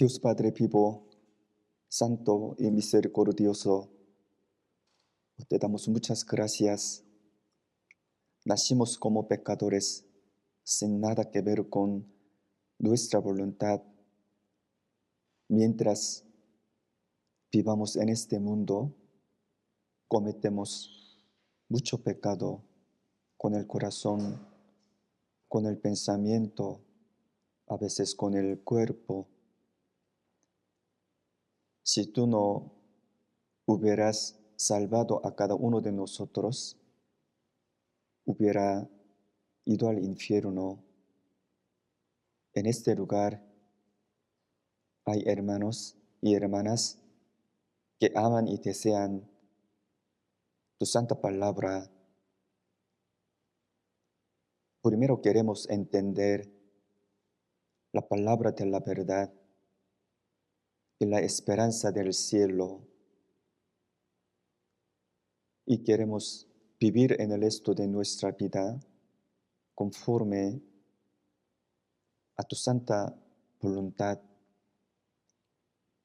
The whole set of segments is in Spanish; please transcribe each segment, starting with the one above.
Dios Padre vivo, santo y misericordioso, te damos muchas gracias. Nacimos como pecadores, sin nada que ver con nuestra voluntad. Mientras vivamos en este mundo, cometemos mucho pecado con el corazón, con el pensamiento, a veces con el cuerpo. Si tú no hubieras salvado a cada uno de nosotros, hubiera ido al infierno. En este lugar hay hermanos y hermanas que aman y desean tu santa palabra. Primero queremos entender la palabra de la verdad y la esperanza del cielo. Y queremos vivir en el resto de nuestra vida conforme a tu santa voluntad.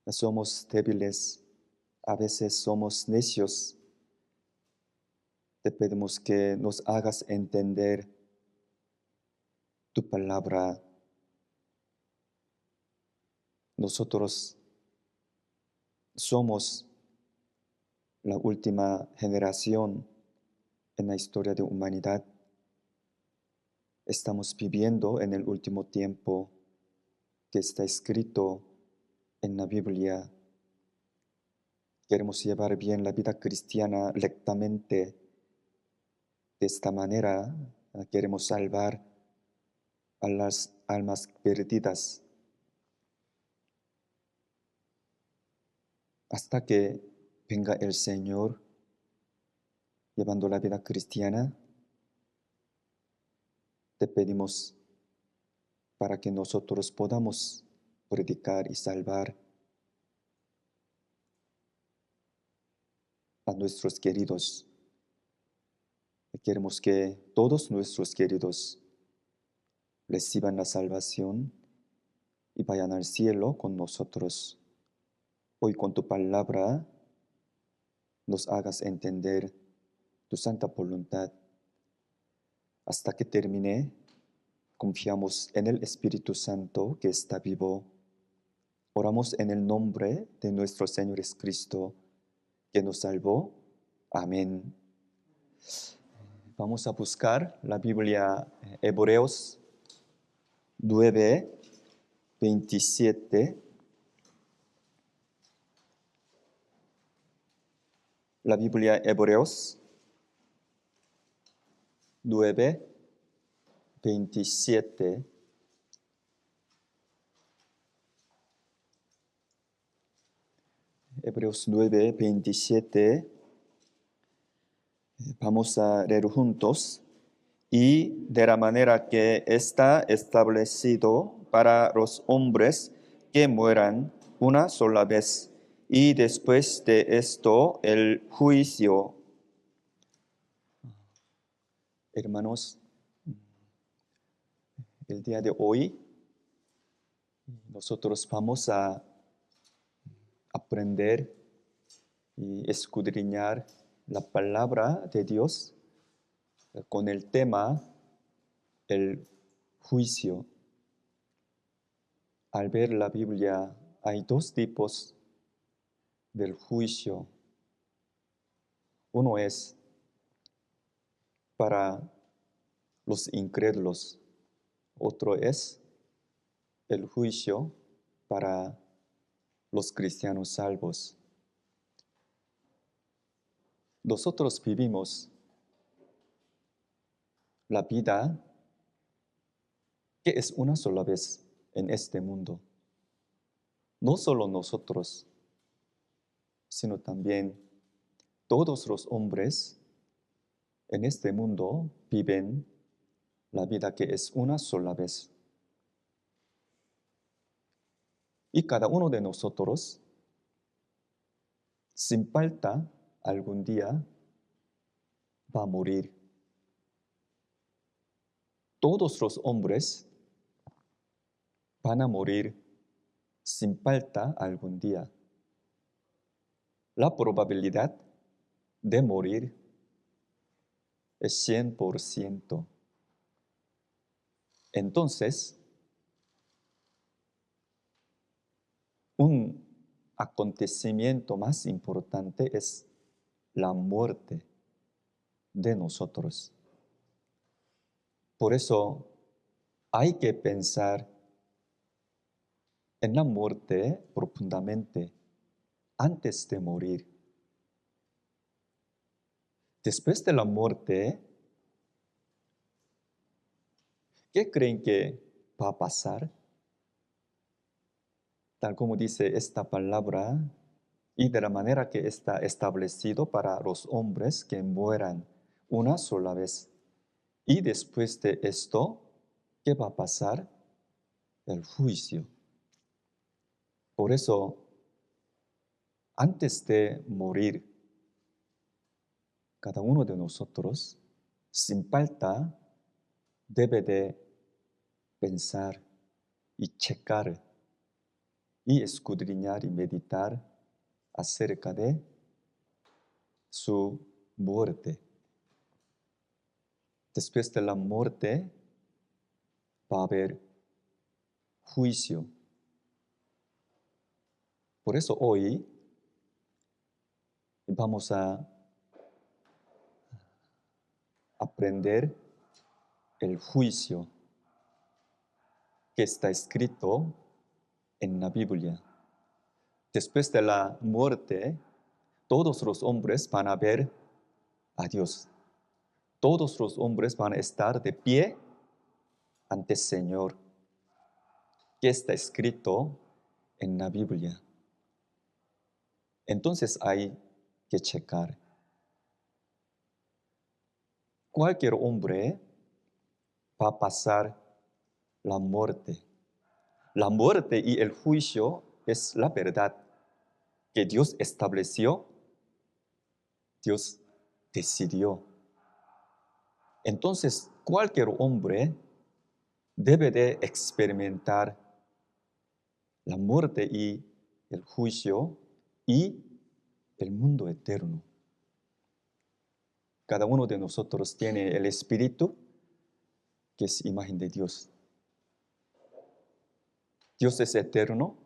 Somos débiles, a veces somos necios. Te pedimos que nos hagas entender tu palabra. Nosotros somos la última generación en la historia de humanidad. Estamos viviendo en el último tiempo que está escrito en la Biblia. Queremos llevar bien la vida cristiana rectamente. De esta manera queremos salvar a las almas perdidas. Hasta que venga el Señor llevando la vida cristiana, te pedimos para que nosotros podamos predicar y salvar a nuestros queridos. Queremos que todos nuestros queridos reciban la salvación y vayan al cielo con nosotros. Hoy con tu palabra nos hagas entender tu santa voluntad. Hasta que termine, confiamos en el Espíritu Santo que está vivo. Oramos en el nombre de nuestro Señor Jesucristo, que nos salvó. Amén. Vamos a buscar la Biblia Hebreos 9, 27. La Biblia Hebreos 9, 27. Hebreos 9, 27. Vamos a leer juntos. Y de la manera que está establecido para los hombres que mueran una sola vez, y después de esto el juicio. Hermanos, el día de hoy nosotros vamos a aprender y escudriñar la palabra de Dios con el tema el juicio. Al ver la Biblia hay dos tipos del juicio. Uno es para los incrédulos, otro es el juicio para los cristianos salvos. Nosotros vivimos la vida que es una sola vez en este mundo. No solo nosotros, sino también todos los hombres en este mundo viven la vida que es una sola vez. Y cada uno de nosotros, sin falta, algún día va a morir. Todos los hombres van a morir sin falta algún día. La probabilidad de morir es 100%. Entonces, un acontecimiento más importante es la muerte de nosotros. Por eso hay que pensar en la muerte profundamente antes de morir. Después de la muerte, ¿qué creen que va a pasar? Tal como dice esta palabra, y de la manera que está establecido para los hombres que mueran una sola vez. Y después de esto, ¿qué va a pasar? El juicio. Por eso, antes de morir, cada uno de nosotros, sin falta, debe de pensar y checar y escudriñar y meditar acerca de su muerte. Después de la muerte va a haber juicio. Por eso hoy vamos a aprender el juicio que está escrito en la Biblia. Después de la muerte, todos los hombres van a ver a Dios. Todos los hombres van a estar de pie ante el Señor, que está escrito en la Biblia. Entonces hay que checar. Cualquier hombre va a pasar la muerte. La muerte y el juicio es la verdad que Dios estableció, Dios decidió. Entonces, cualquier hombre debe de experimentar la muerte y el juicio y el mundo eterno. Cada uno de nosotros tiene el Espíritu, que es imagen de Dios. Dios es eterno,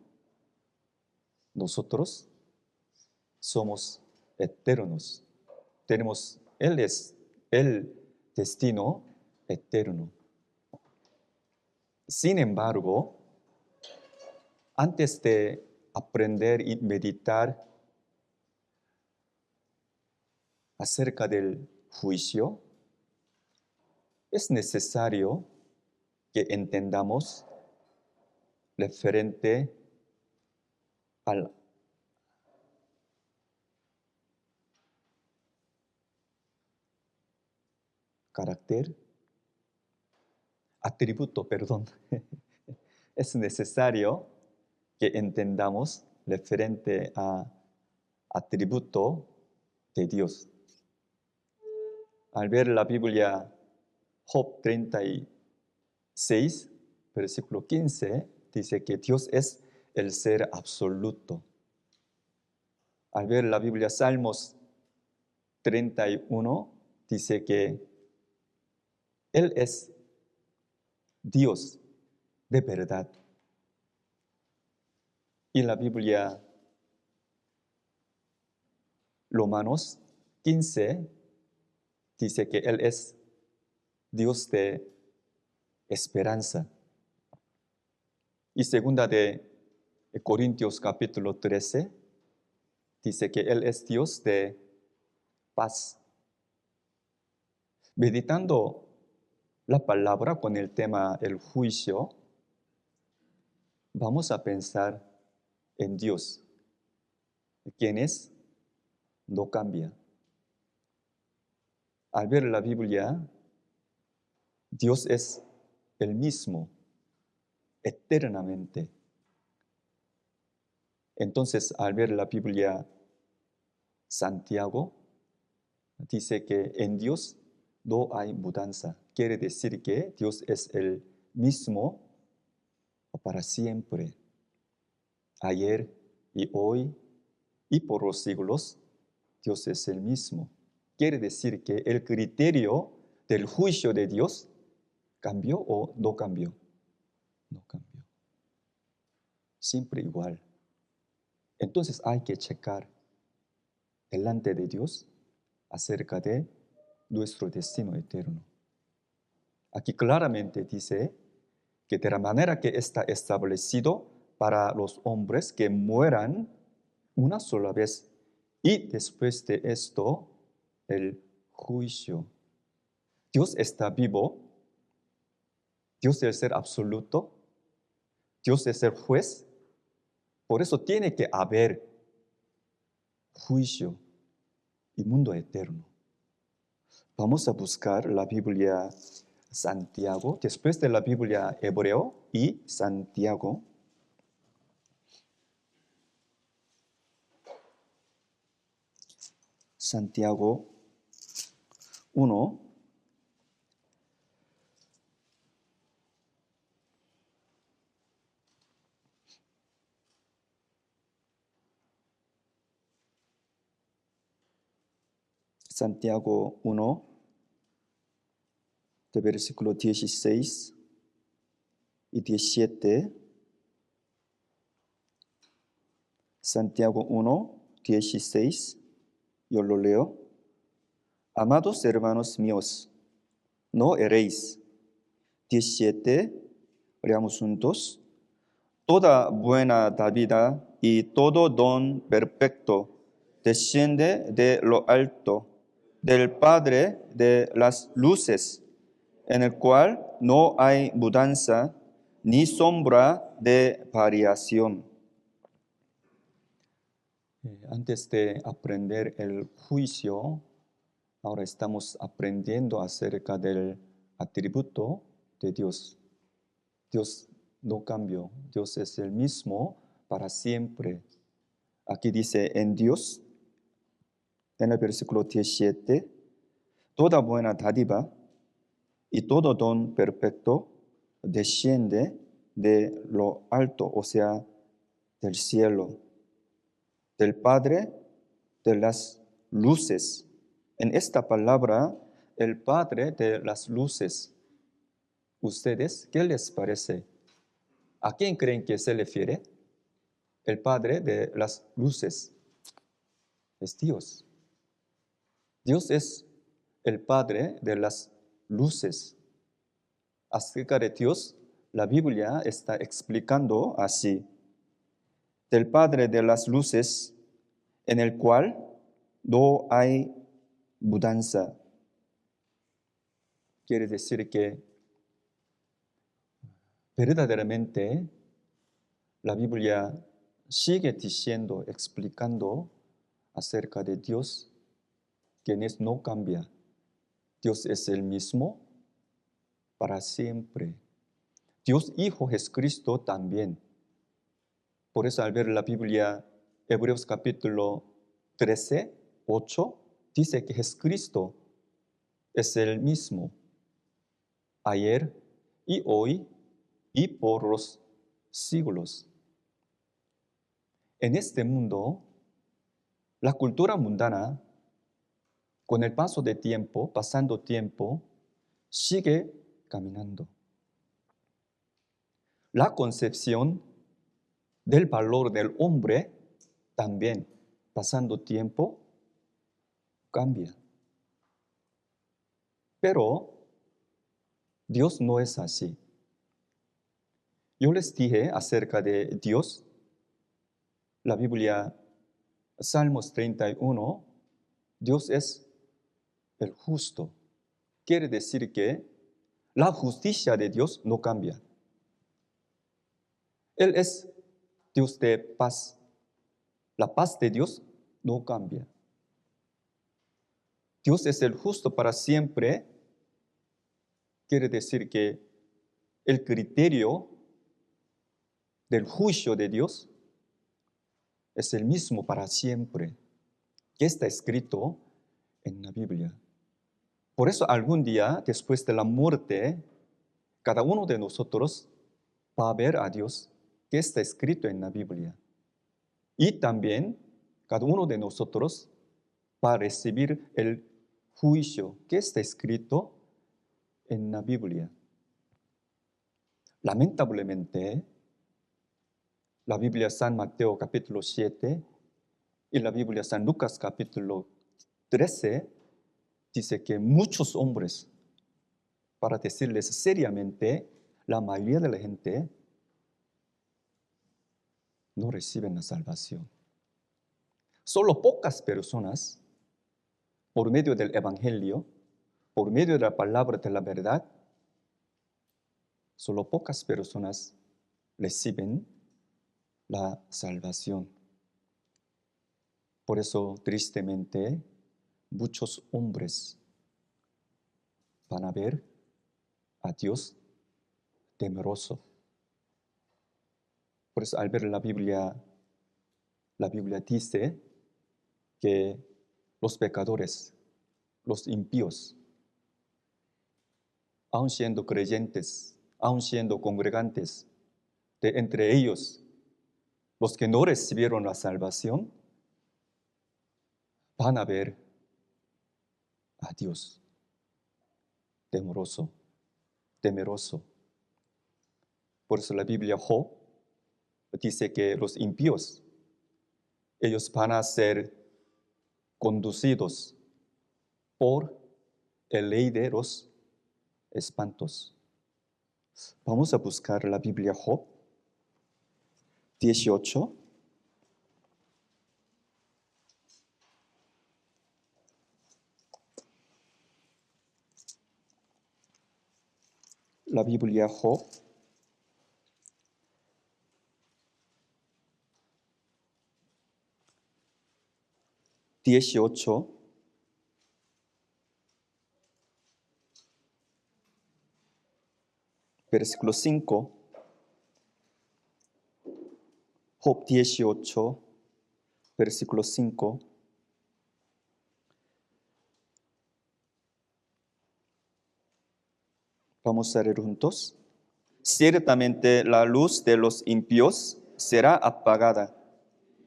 nosotros somos eternos. Él es el destino eterno. Sin embargo, antes de aprender y meditar acerca del juicio, es necesario que entendamos referente al carácter, atributo, perdón. Es necesario que entendamos referente a atributo de Dios. Al ver la Biblia, Job 36, versículo 15, dice que Dios es el ser absoluto. Al ver la Biblia, Salmos 31, dice que Él es Dios de verdad. Y la Biblia, Romanos 15, dice que Él es Dios de esperanza. Y segunda de Corintios capítulo 13, dice que Él es Dios de paz. Meditando la palabra con el tema el juicio, vamos a pensar en Dios, quien es, no cambia. Al ver la Biblia, Dios es el mismo, eternamente. Entonces, al ver la Biblia, Santiago dice que en Dios no hay mudanza. Quiere decir que Dios es el mismo para siempre. ayer y hoy y por los siglos, Dios es el mismo. Quiere decir que el criterio del juicio de Dios cambió o no cambió. No cambió. Siempre igual. Entonces hay que checar delante de Dios acerca de nuestro destino eterno. Aquí claramente dice que de la manera que está establecido para los hombres que mueran una sola vez y después de esto el juicio. Dios está vivo, Dios es el ser absoluto, Dios es el juez, por eso tiene que haber juicio y mundo eterno. Vamos a buscar la Biblia Santiago, después de la Biblia Hebreo y Santiago. Santiago 1. Santiago 1, de versículo 16 y 17. Santiago 1, 16, yo lo leo. Amados hermanos míos, no erréis. 17, leamos juntos. Toda buena dádiva y todo don perfecto desciende de lo alto, del Padre de las luces, en el cual no hay mudanza ni sombra de variación. Antes de aprender el juicio, ahora estamos aprendiendo acerca del atributo de Dios. Dios no cambió, Dios es el mismo para siempre. Aquí dice en Dios, en el versículo 17, toda buena dádiva y todo don perfecto desciende de lo alto, o sea, del cielo, del Padre de las luces. En esta palabra, el Padre de las luces, ¿ustedes qué les parece? ¿A quién creen que se refiere? El Padre de las luces es Dios. Dios es el Padre de las luces. Acerca de Dios, la Biblia está explicando así. Del Padre de las luces, en el cual no hay mudanza. Quiere decir que verdaderamente la Biblia sigue diciendo, explicando acerca de Dios, quien no cambia. Dios es el mismo para siempre. Dios Hijo Jesucristo también. Por eso al ver la Biblia, Hebreos capítulo 13, 8, dice que Jesucristo es el mismo ayer y hoy y por los siglos. En este mundo, la cultura mundana, con el paso de tiempo, pasando tiempo, sigue caminando. La concepción del valor del hombre también, pasando tiempo, cambia. Pero Dios no es así. Yo les dije acerca de Dios, la Biblia, Salmos 31, Dios es el justo. Quiere decir que la justicia de Dios no cambia. Él es Dios de paz. La paz de Dios no cambia. Dios es el justo para siempre. Quiere decir que el criterio del juicio de Dios es el mismo para siempre, que está escrito en la Biblia. Por eso algún día, después de la muerte, cada uno de nosotros va a ver a Dios, que está escrito en la Biblia. Y también cada uno de nosotros va a recibir el juicio que está escrito en la Biblia. Lamentablemente, la Biblia San Mateo capítulo 7 y la Biblia San Lucas capítulo 13 dice que muchos hombres, para decirles seriamente, la mayoría de la gente no reciben la salvación. Solo pocas personas, por medio del Evangelio, por medio de la palabra de la verdad, solo pocas personas reciben la salvación. Por eso, tristemente, muchos hombres van a ver a Dios temeroso. Por eso, al ver la Biblia dice que los pecadores, los impíos, aun siendo creyentes, aun siendo congregantes, de entre ellos, los que no recibieron la salvación, van a ver a Dios temeroso, temeroso. Por eso la Biblia Job dice que los impíos, ellos van a ser conducidos por el ley de los espantos. Vamos a buscar la Biblia Job 18. La Biblia Job 18, versículo 5. Job 18, versículo 5. Vamos a leer juntos. Ciertamente la luz de los impíos será apagada,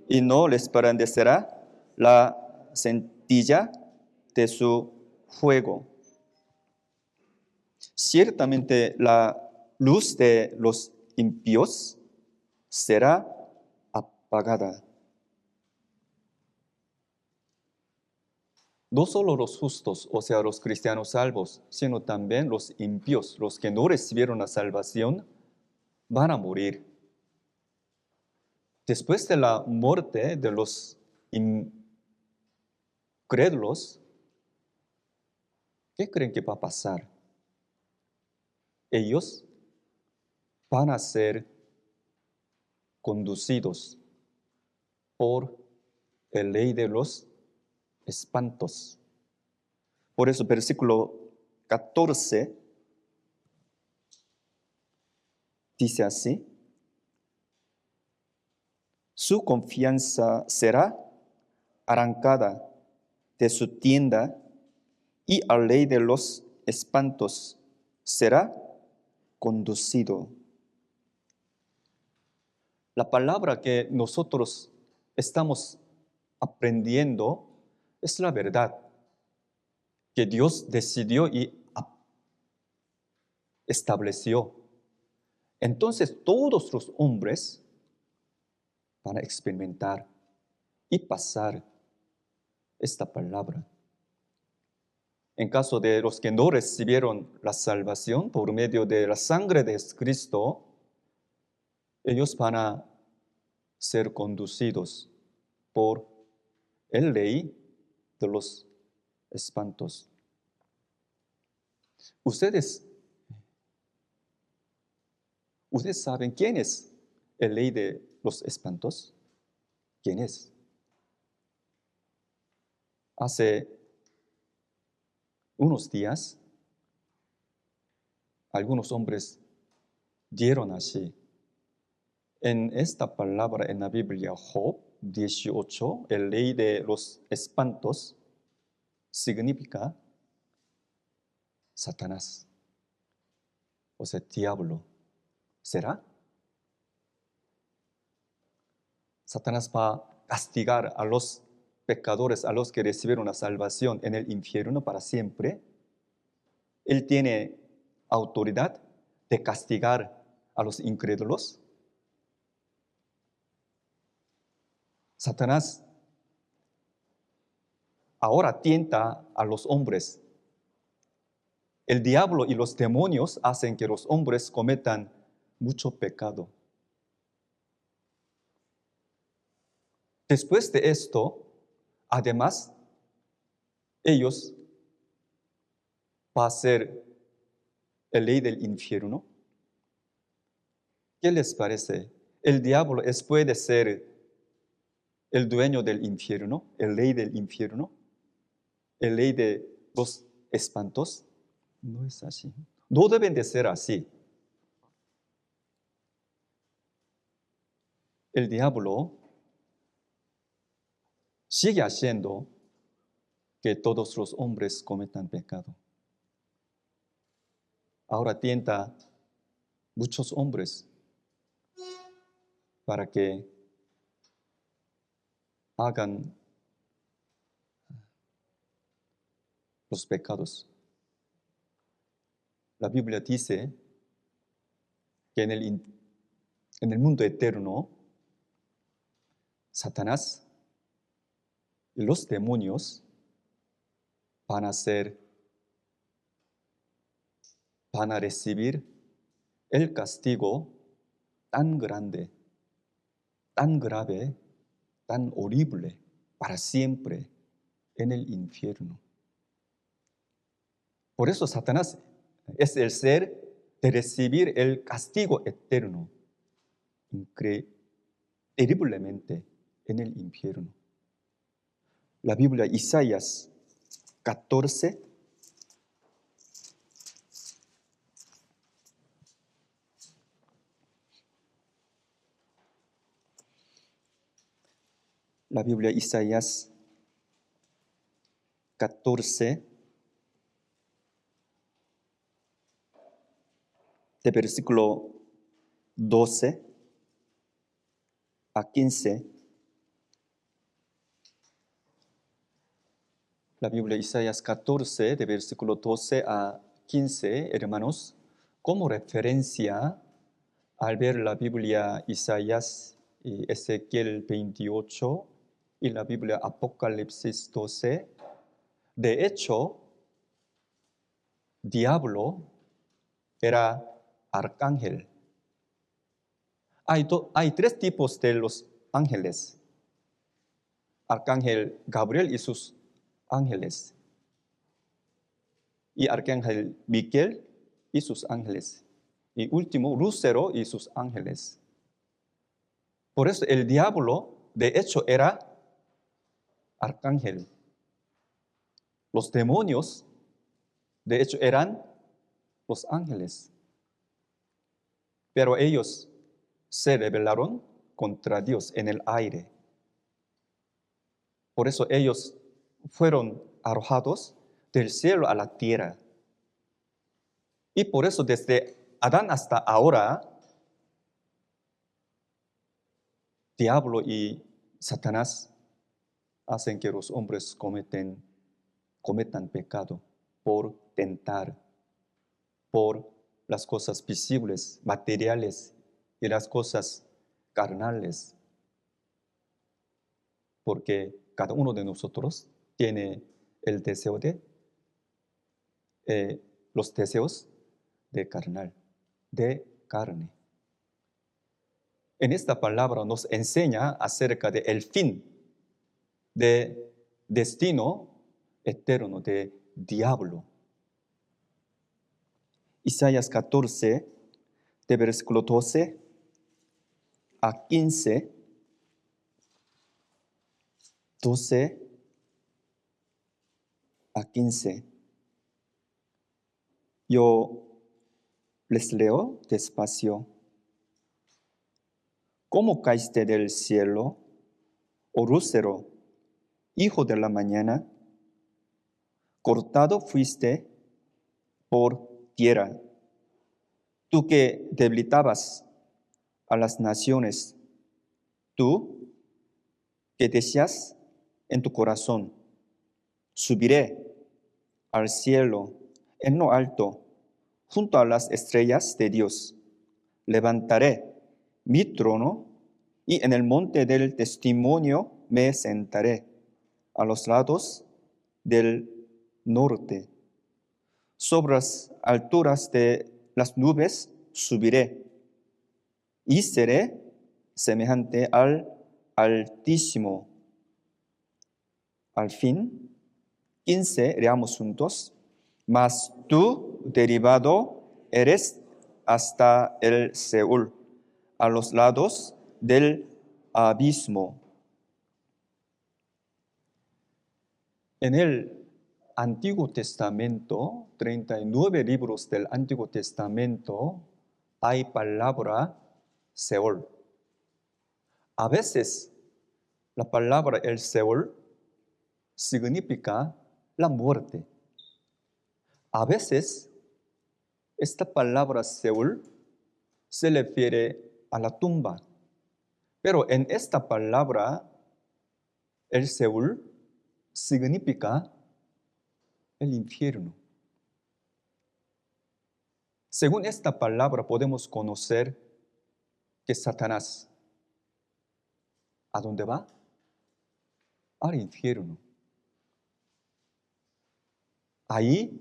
y no resplandecerá la centella de su fuego. Ciertamente la luz de los impíos será apagada. No solo los justos, o sea, los cristianos salvos, sino también los impíos, los que no recibieron la salvación, van a morir. Después de la muerte de los incrédulos, ¿qué creen que va a pasar? Ellos van a ser conducidos por la ley de los espantos. Por eso, versículo 14 dice así: su confianza será arrancada de su tienda y a la ley de los espantos será conducido. La palabra que nosotros estamos aprendiendo es la verdad que Dios decidió y estableció. Entonces todos los hombres van a experimentar y pasar esta palabra. En caso de los que no recibieron la salvación por medio de la sangre de Cristo, ellos van a ser conducidos por el ley de los espantos. Ustedes saben quién es el ley de los espantos. ¿Quién es? Hace unos días, algunos hombres dieron así. En esta palabra en la Biblia, Job 18, el ley de los espantos, significa Satanás, o sea, diablo. ¿Será? Satanás va a castigar a los pecadores, a los que recibieron la salvación en el infierno para siempre. Él tiene autoridad de castigar a los incrédulos. Satanás ahora tienta a los hombres. El diablo y los demonios hacen que los hombres cometan mucho pecado. Después de esto, además, ellos van a ser el ley del infierno. ¿Qué les parece? El diablo puede ser el dueño del infierno, el rey del infierno, el rey de los espantos. No es así. No deben de ser así. El diablo sigue haciendo que todos los hombres cometan pecado. Ahora tienta muchos hombres para que hagan los pecados. La Biblia dice que en el mundo eterno, Satanás y los demonios van a recibir el castigo tan grande, tan grave, tan horrible para siempre en el infierno. Por eso Satanás es el ser de recibir el castigo eterno, terriblemente en el infierno. La Biblia, Isaías 14, la Biblia, Isaías 14, de versículo 12 a 15. La Biblia, Isaías 14, de versículo 12 a 15, hermanos, como referencia al ver la Biblia, Isaías y Ezequiel 28 y la Biblia Apocalipsis 12, de hecho, diablo era arcángel. Hay tres tipos de los ángeles: arcángel Gabriel y sus ángeles, y arcángel Miguel y sus ángeles, y último, Lucero y sus ángeles. Por eso el diablo, de hecho, era arcángel. Los demonios, de hecho, eran los ángeles. Pero ellos se rebelaron contra Dios en el aire. Por eso ellos fueron arrojados del cielo a la tierra. Y por eso desde Adán hasta ahora, diablo y Satanás hacen que los hombres cometan pecado por tentar, por las cosas visibles, materiales y las cosas carnales. Porque cada uno de nosotros tiene el deseo los deseos de carne. En esta palabra nos enseña acerca del fin, de destino eterno de diablo. Isaías 14, de versículo 12 a 15, 12 a 15. Yo les leo despacio. ¿Cómo caíste del cielo, oh lucero, hijo de la mañana? Cortado fuiste por tierra, tú que debilitabas a las naciones, tú que deseas en tu corazón. Subiré al cielo en lo alto, junto a las estrellas de Dios. Levantaré mi trono y en el monte del testimonio me sentaré, a los lados del norte. Sobre las alturas de las nubes subiré y seré semejante al Altísimo. Al fin, 15, leamos juntos. Mas tú, derribado, eres hasta el Seol, a los lados del abismo. En el Antiguo Testamento, 39 libros del Antiguo Testamento, hay palabra Seol. A veces la palabra el Seol significa la muerte. A veces esta palabra Seol se refiere a la tumba. Pero en esta palabra, el Seol significa el infierno. Según esta palabra podemos conocer que Satanás, ¿a dónde va? Al infierno. Ahí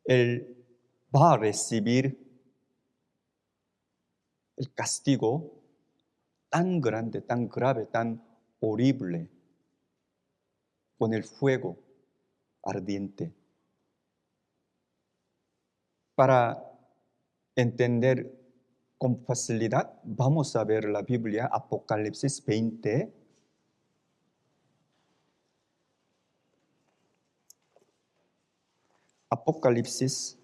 él va a recibir el castigo tan grande, tan grave, tan horrible, con el fuego ardiente. Para entender con facilidad, vamos a ver la Biblia, Apocalipsis 20. Apocalipsis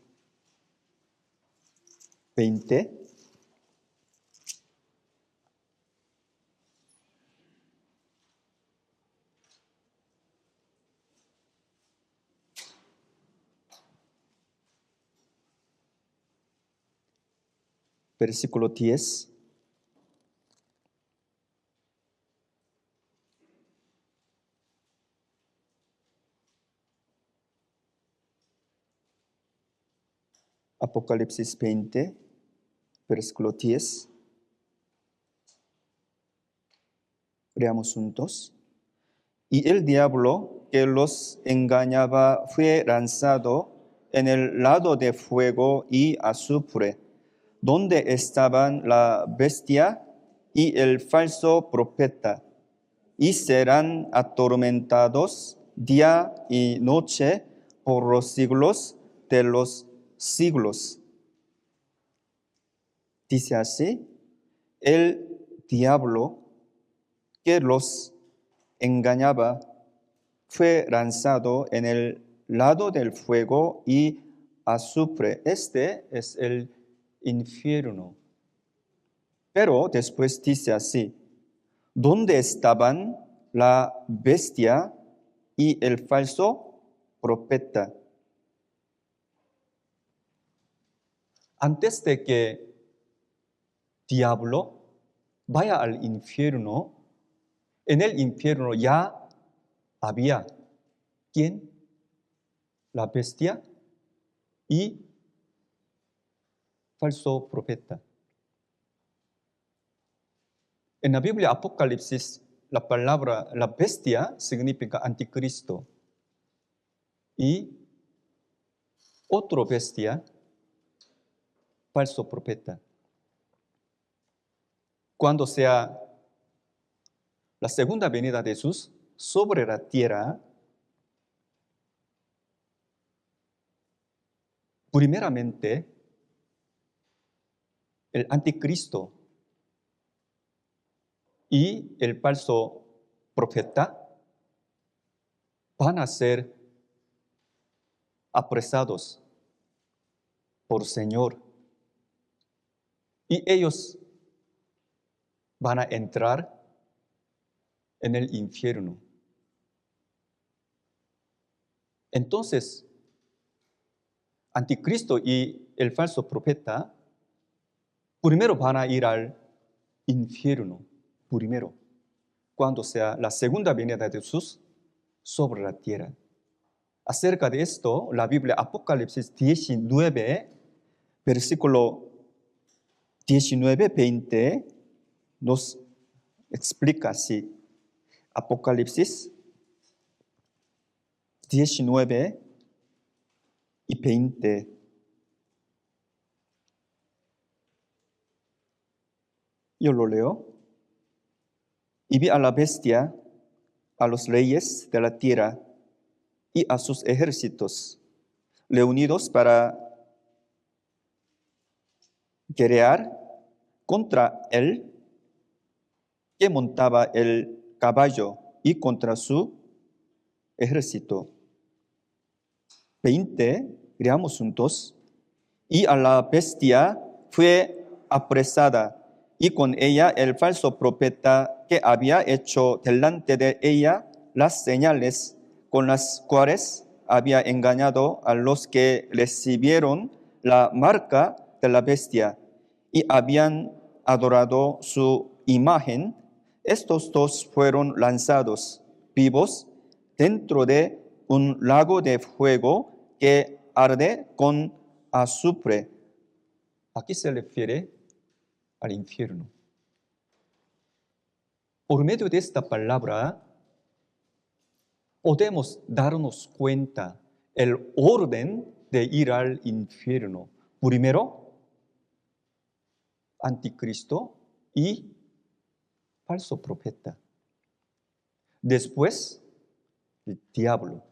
20. Versículo 10. Apocalipsis 20, versículo 10. Leamos juntos. Y el diablo que los engañaba fue lanzado en el lado de fuego y azufre, donde estaban la bestia y el falso profeta, y serán atormentados día y noche por los siglos de los siglos. Dice así, el diablo que los engañaba fue lanzado en el lado del fuego y azufre. Este es el infierno. Pero después dice así, ¿dónde estaban la bestia y el falso profeta? Antes de que diablo vaya al infierno, en el infierno ya había ¿quién? La bestia y falso profeta. En la Biblia Apocalipsis, la palabra la bestia significa anticristo y otro bestia, falso profeta. Cuando sea la segunda venida de Jesús sobre la tierra, primeramente el anticristo y el falso profeta van a ser apresados por Señor y ellos van a entrar en el infierno. Entonces, anticristo y el falso profeta primero van a ir al infierno, primero. cuando sea la segunda venida de Jesús sobre la tierra. Acerca de esto, la Biblia Apocalipsis 19, versículo 19, 20, nos explica así. Apocalipsis 19 y 20. Yo lo leo. Y vi a la bestia, a los reyes de la tierra y a sus ejércitos reunidos para guerrear contra él que montaba el caballo y contra su ejército. 20, leamos juntos. Y a la bestia fue apresada, y con ella el falso profeta que había hecho delante de ella las señales con las cuales había engañado a los que recibieron la marca de la bestia y habían adorado su imagen. Estos dos fueron lanzados vivos dentro de un lago de fuego que arde con azufre. Aquí se refiere al infierno. Por medio de esta palabra podemos darnos cuenta el orden de ir al infierno. Primero, anticristo y falso profeta. Después, el diablo.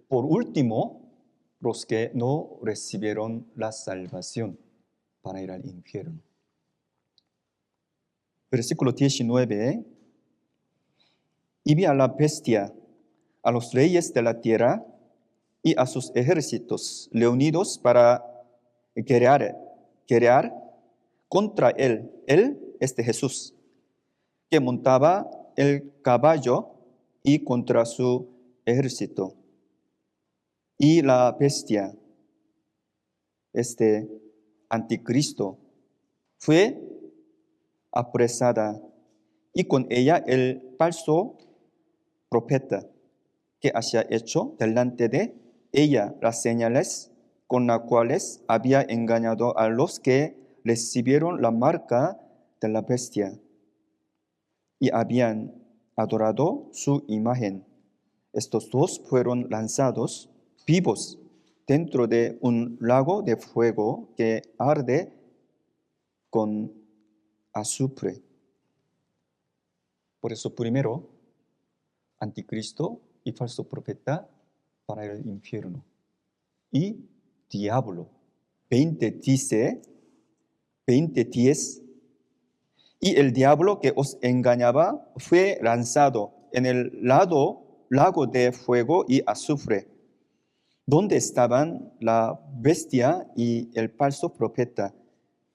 Por último, los que no recibieron la salvación para ir al infierno. Versículo 19. Y vi a la bestia, a los reyes de la tierra y a sus ejércitos reunidos para guerrear contra él. Él, Jesús, que montaba el caballo y contra su ejército. Y la bestia, anticristo, fue apresada y con ella el falso profeta que había hecho delante de ella las señales con las cuales había engañado a los que recibieron la marca de la bestia y habían adorado su imagen. Estos dos fueron lanzados vivos dentro de un lago de fuego que arde con azufre. Por eso primero, anticristo y falso profeta para el infierno. Y diablo. 20:10. Y el diablo que os engañaba fue lanzado en el lago de fuego y azufre, donde estaban la bestia y el falso profeta,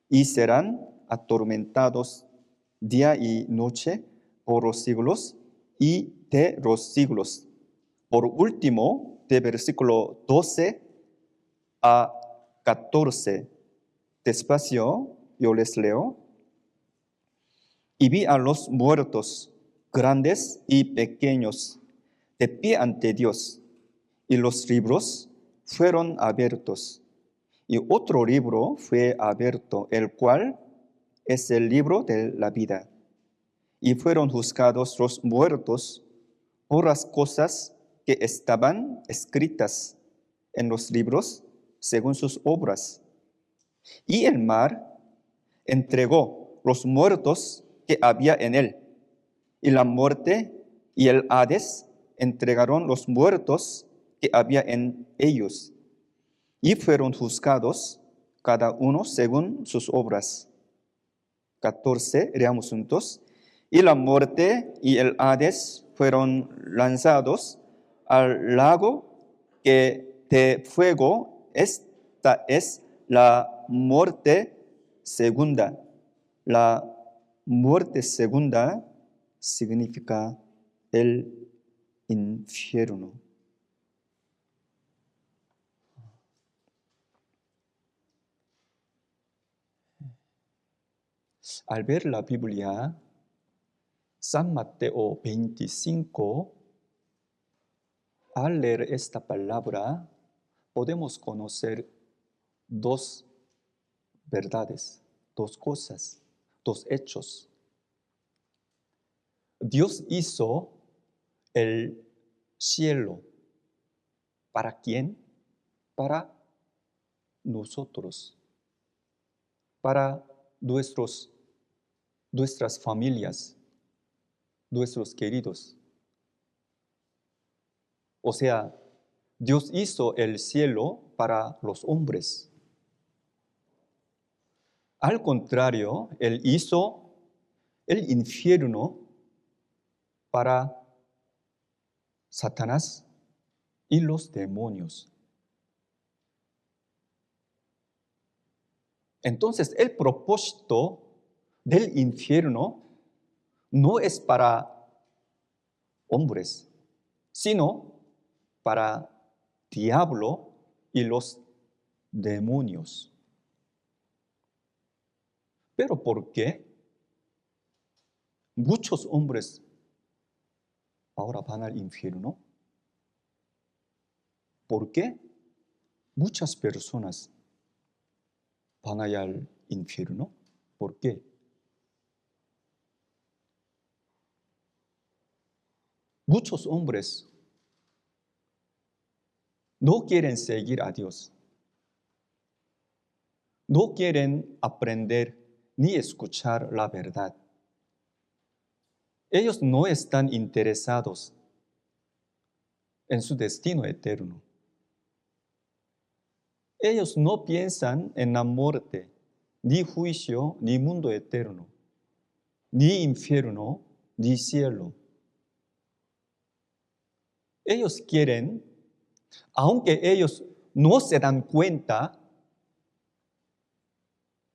y serán atormentados día y noche por los siglos y de los siglos. Por último, de versículo 12 a 14, despacio yo les leo. Y vi a los muertos, grandes y pequeños, de pie ante Dios, y los libros fueron abiertos. Y otro libro fue abierto, el cual es el libro de la vida. Y fueron juzgados los muertos por las cosas que estaban escritas en los libros según sus obras. Y el mar entregó los muertos que había en él, y la muerte y el Hades entregaron los muertos que había en ellos, y fueron juzgados cada uno según sus obras. 14, leamos juntos. Y la muerte y el Hades fueron lanzados al lago de fuego. Esta es la muerte segunda. La muerte segunda significa el infierno. Al ver la Biblia, San Mateo 25, al leer esta palabra, podemos conocer dos verdades, dos cosas, dos hechos. Dios hizo el cielo. ¿Para quién? Para nosotros, para nuestras familias, nuestros queridos. O sea, Dios hizo el cielo para los hombres. Al contrario, Él hizo el infierno para Satanás y los demonios. Entonces, el propósito del infierno no es para hombres, sino para diablo y los demonios. ¿Pero por qué? Muchos hombres ahora van al infierno. ¿Por qué? Muchas personas van allá al infierno. ¿Por qué? Muchos hombres no quieren seguir a Dios. No quieren aprender ni escuchar la verdad. Ellos no están interesados en su destino eterno. Ellos no piensan en la muerte, ni juicio, ni mundo eterno, ni infierno, ni cielo. Ellos quieren, aunque ellos no se dan cuenta,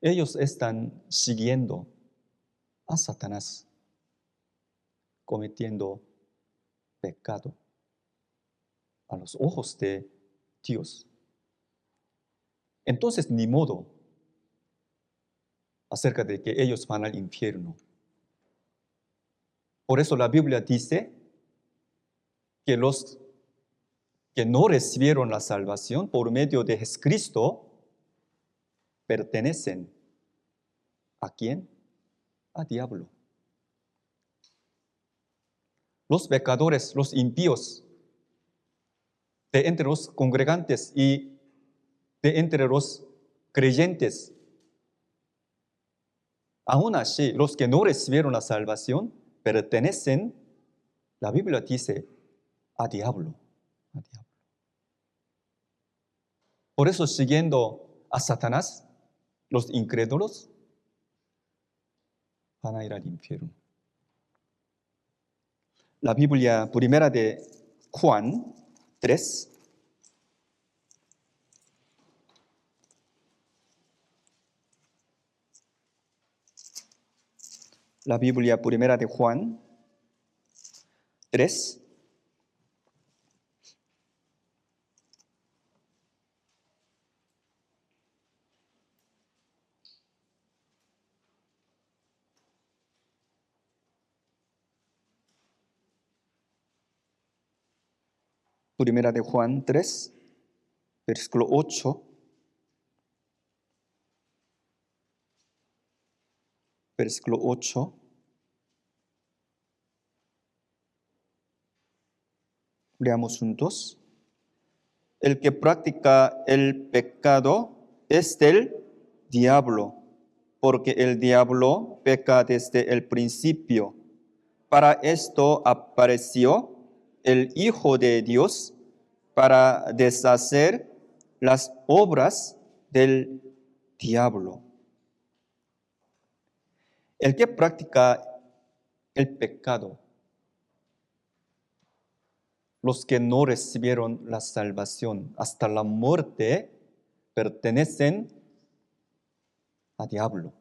ellos están siguiendo a Satanás, cometiendo pecado a los ojos de Dios. Entonces, ni modo acerca de que ellos van al infierno. Por eso la Biblia dice que los que no recibieron la salvación por medio de Jesucristo pertenecen ¿a quién? Al diablo. Los pecadores, los impíos, de entre los congregantes y de entre los creyentes. Aún así, los que no recibieron la salvación pertenecen, la Biblia dice, a diablo. Por eso, siguiendo a Satanás, los incrédulos van a ir al infierno. La Biblia primera de Juan 3. La Biblia primera de Juan 3. Primera de Juan 3, versículo 8. Versículo 8. Leamos juntos. El que practica el pecado es del diablo, porque el diablo peca desde el principio. Para esto apareció el Hijo de Dios, para deshacer las obras del diablo. El que practica el pecado, los que no recibieron la salvación hasta la muerte, pertenecen al diablo.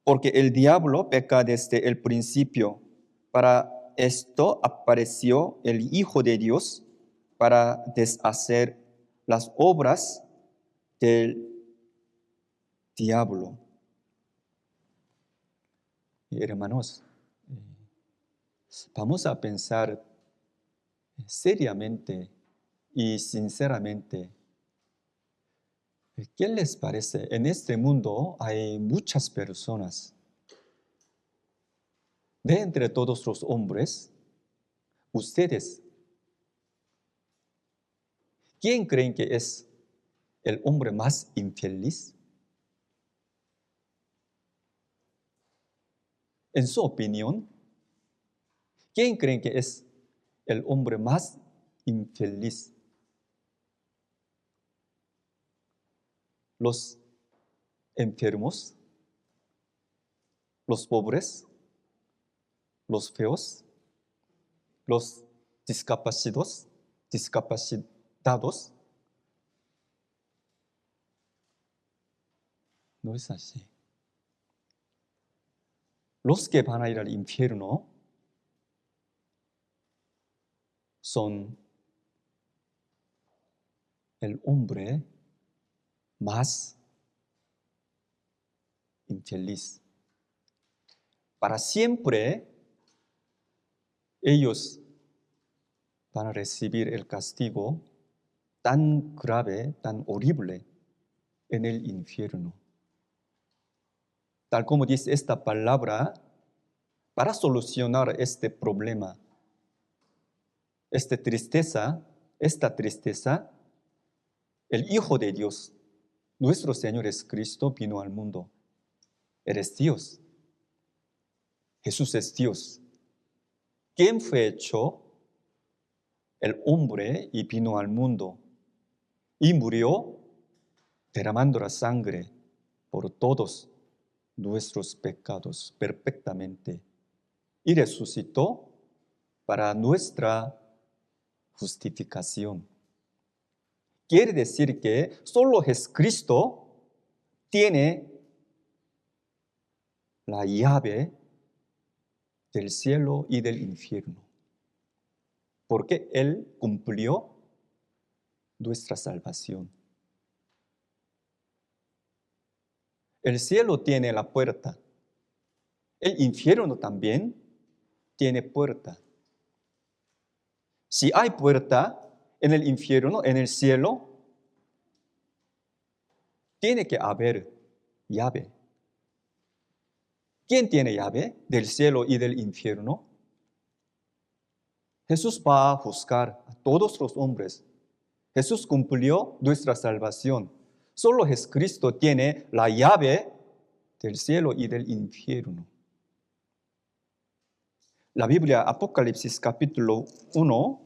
Porque el diablo peca desde el principio. Para esto apareció el Hijo de Dios, para deshacer las obras del diablo. hermanos, vamos a pensar seriamente y sinceramente. ¿Qué les parece? En este mundo hay muchas personas. De entre todos los hombres, ustedes, ¿quién creen que es el hombre más infeliz? En su opinión, ¿quién creen que es el hombre más infeliz? ¿Los enfermos? ¿Los pobres? ¿Los feos? ¿Los discapacitados? No es así. Los que van a ir al infierno son el hombre más infeliz. Para siempre ellos van a recibir el castigo tan grave, tan horrible en el infierno. Tal como dice esta palabra, para solucionar este problema, esta tristeza, el Hijo de Dios, nuestro Señor Jesucristo, vino al mundo. Él es Dios. Jesús es Dios. ¿Quién fue hecho el hombre y vino al mundo? Y murió derramando la sangre por todos nuestros pecados perfectamente. Y resucitó para nuestra justificación. Quiere decir que solo Jesucristo tiene la llave del cielo y del infierno, porque Él cumplió nuestra salvación. El cielo tiene la puerta, el infierno también tiene puerta. Si hay puerta en el infierno, en el cielo, tiene que haber llave. ¿Quién tiene llave del cielo y del infierno? Jesús va a juzgar a todos los hombres. Jesús cumplió nuestra salvación. Solo Jesucristo tiene la llave del cielo y del infierno. La Biblia, Apocalipsis capítulo 1,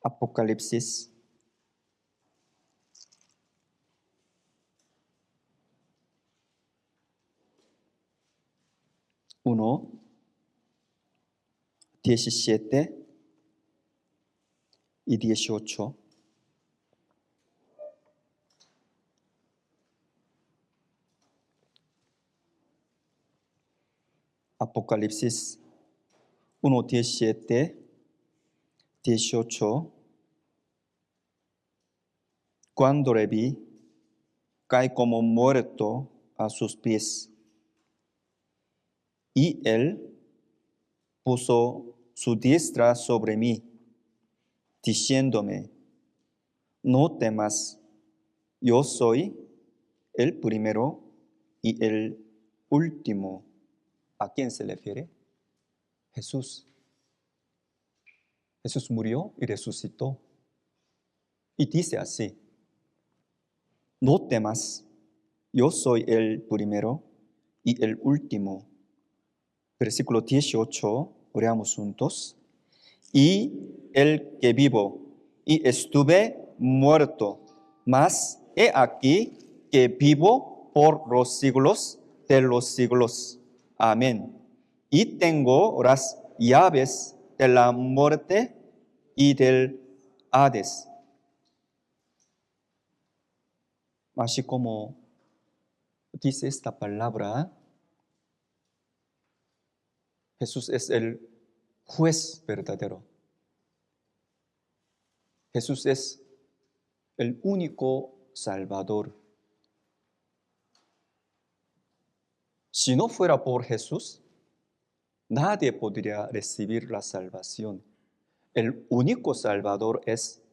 Apocalipsis 1, 17 y 18. Apocalipsis 1, 17, 18. Cuando le vi, cae como muerto a sus pies. Y él puso su diestra sobre mí, diciéndome: no temas, yo soy el primero y el último. ¿A quién se refiere? Jesús. Jesús murió y resucitó. Y dice así: no temas, yo soy el primero y el último. Versículo 18, oramos juntos. Y el que vivo, y estuve muerto, mas he aquí que vivo por los siglos de los siglos. Amén. Y tengo las llaves de la muerte y del Hades. Así como dice esta palabra, Jesús es el juez verdadero. Jesús es el único Salvador. Si no fuera por Jesús, nadie podría recibir la salvación. El único Salvador es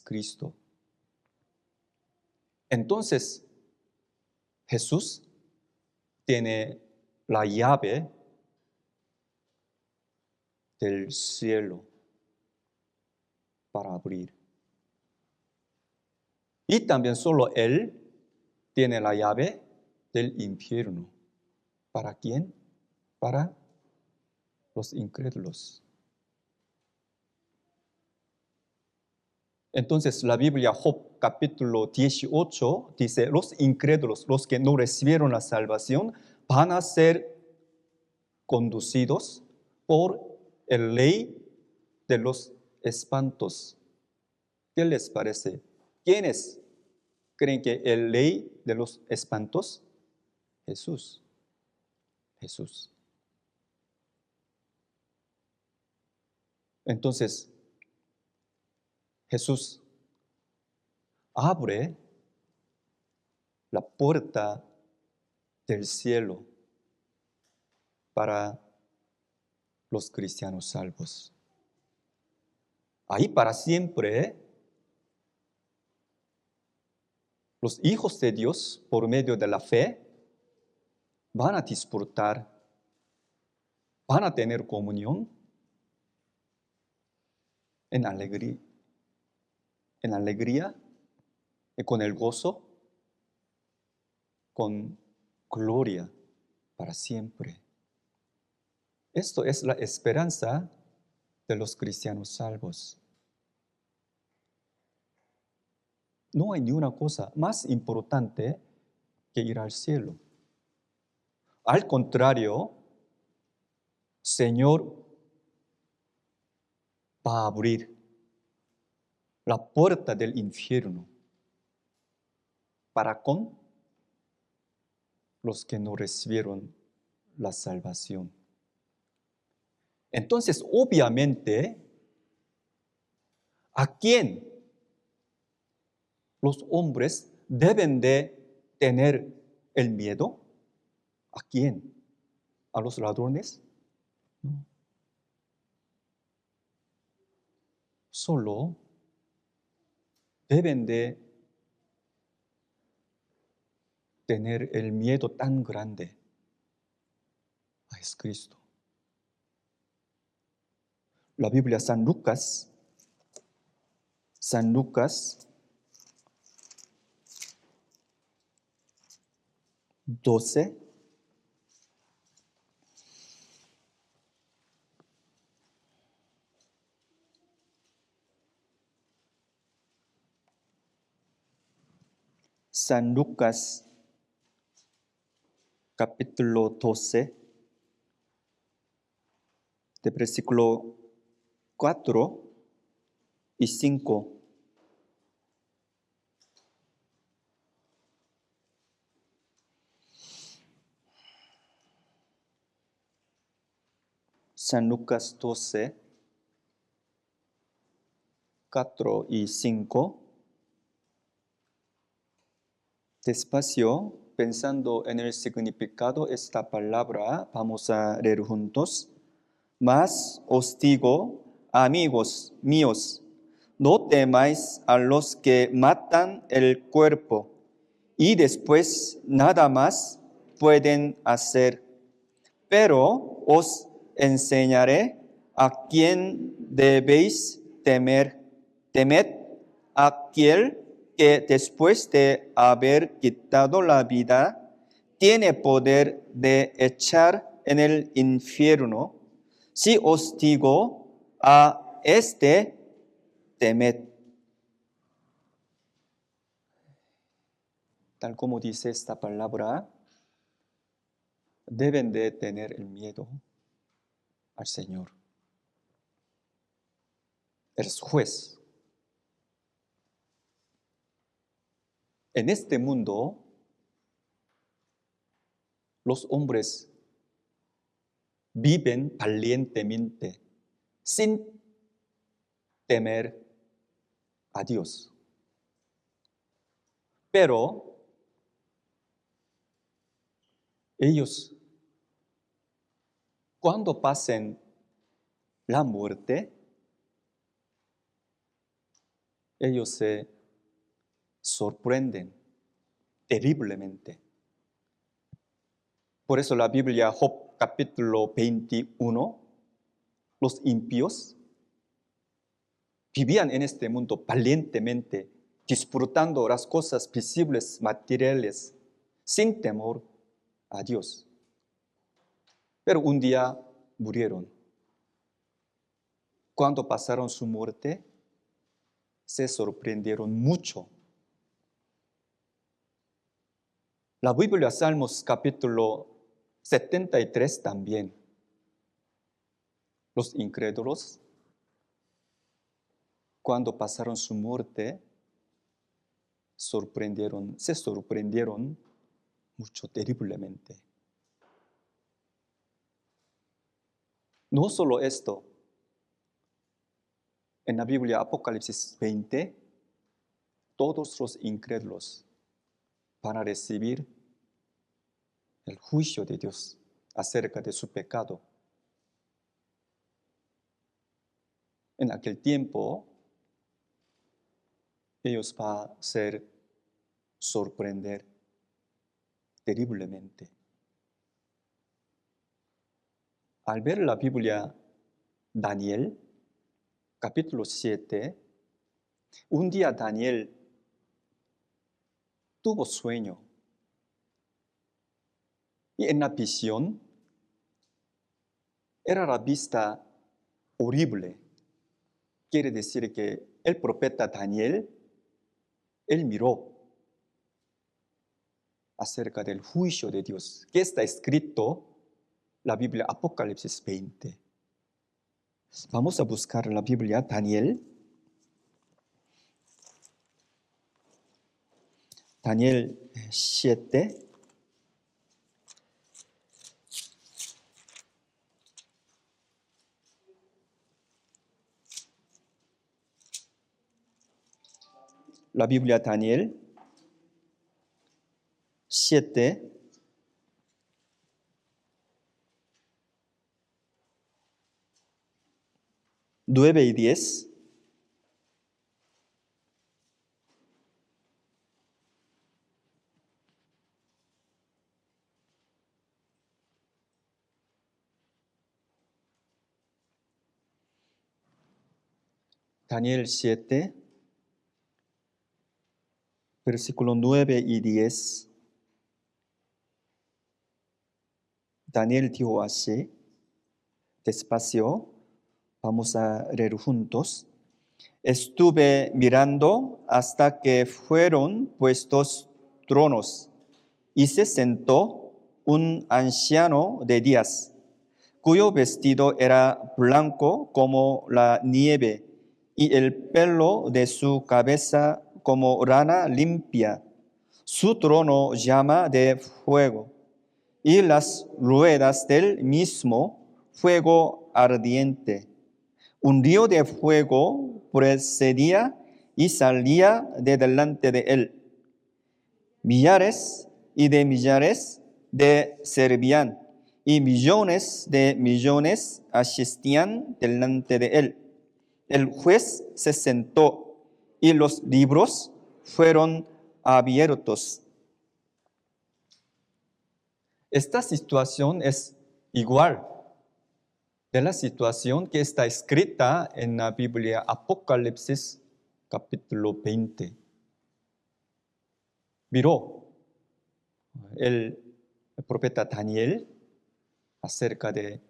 Cristo. Entonces, Jesús tiene la llave del cielo para abrir. Y también solo Él tiene la llave del infierno. ¿Para quién? Para los incrédulos. Entonces la Biblia, Job capítulo 18, dice, los incrédulos, los que no recibieron la salvación, van a ser conducidos por el ley de los espantos. ¿Qué les parece? ¿Quiénes creen que el ley de los espantos? Jesús. Jesús. Entonces, Jesús abre la puerta del cielo para los cristianos salvos. Ahí para siempre, los hijos de Dios, por medio de la fe, van a disfrutar, van a tener comunión en alegría y con el gozo, con gloria para siempre. Esto es la esperanza de los cristianos salvos. No hay ni una cosa más importante que ir al cielo. Al contrario, Señor va a abrir la puerta del infierno para con los que no recibieron la salvación. Entonces, obviamente, ¿a quién los hombres deben de tener el miedo? ¿A quién? ¿A los ladrones? No. Solo deben de tener el miedo tan grande a Jesucristo. La Biblia, San Lucas 12, San Lucas capítulo 12, de versículo 4 y 5. San Lucas 12, 4 y 5. Despacio, pensando en el significado de esta palabra, vamos a leer juntos. Mas os digo, amigos míos, no temáis a los que matan el cuerpo y después nada más pueden hacer. Pero os enseñaré a quién debéis temer. Temed a aquel que después de haber quitado la vida, tiene poder de echar en el infierno. Si os digo a este, temed. Tal como dice esta palabra, deben de tener el miedo al Señor. Eres juez. En este mundo, los hombres viven valientemente, sin temer a Dios. Pero ellos, cuando pasen la muerte, ellos se sorprenden terriblemente. Por eso la Biblia, Job capítulo 21, los impíos vivían en este mundo valientemente, disfrutando las cosas visibles, materiales, sin temor a Dios. Pero un día murieron. Cuando pasaron su muerte, se sorprendieron mucho. La Biblia, Salmos capítulo 73 también. Los incrédulos, cuando pasaron su muerte, se sorprendieron mucho, terriblemente. No solo esto, en la Biblia, Apocalipsis 20, todos los incrédulos van a recibir el juicio de Dios acerca de su pecado. En aquel tiempo, ellos van a ser sorprender terriblemente. Al ver la Biblia, Daniel, capítulo 7, un día Daniel tuvo sueño. Y en la visión, era la vista horrible. Quiere decir que el profeta Daniel, él miró acerca del juicio de Dios, que está escrito la Biblia Apocalipsis 20. Vamos a buscar la Biblia Daniel. Daniel 7. La Biblia Daniel 7. Nueve y 10. Daniel 7, versículo 9 y 10. Daniel dijo así, despacio, vamos a leer juntos. Estuve mirando hasta que fueron puestos tronos y se sentó un anciano de días, cuyo vestido era blanco como la nieve y el pelo de su cabeza como lana limpia. Su trono llama de fuego y las ruedas del mismo fuego ardiente. Un río de fuego precedía y salía de delante de él. Millares y de millares de servían y millones de millones asistían delante de él. El juez se sentó y los libros fueron abiertos. Esta situación es igual de la situación que está escrita en la Biblia Apocalipsis capítulo 20. Miró el profeta Daniel acerca de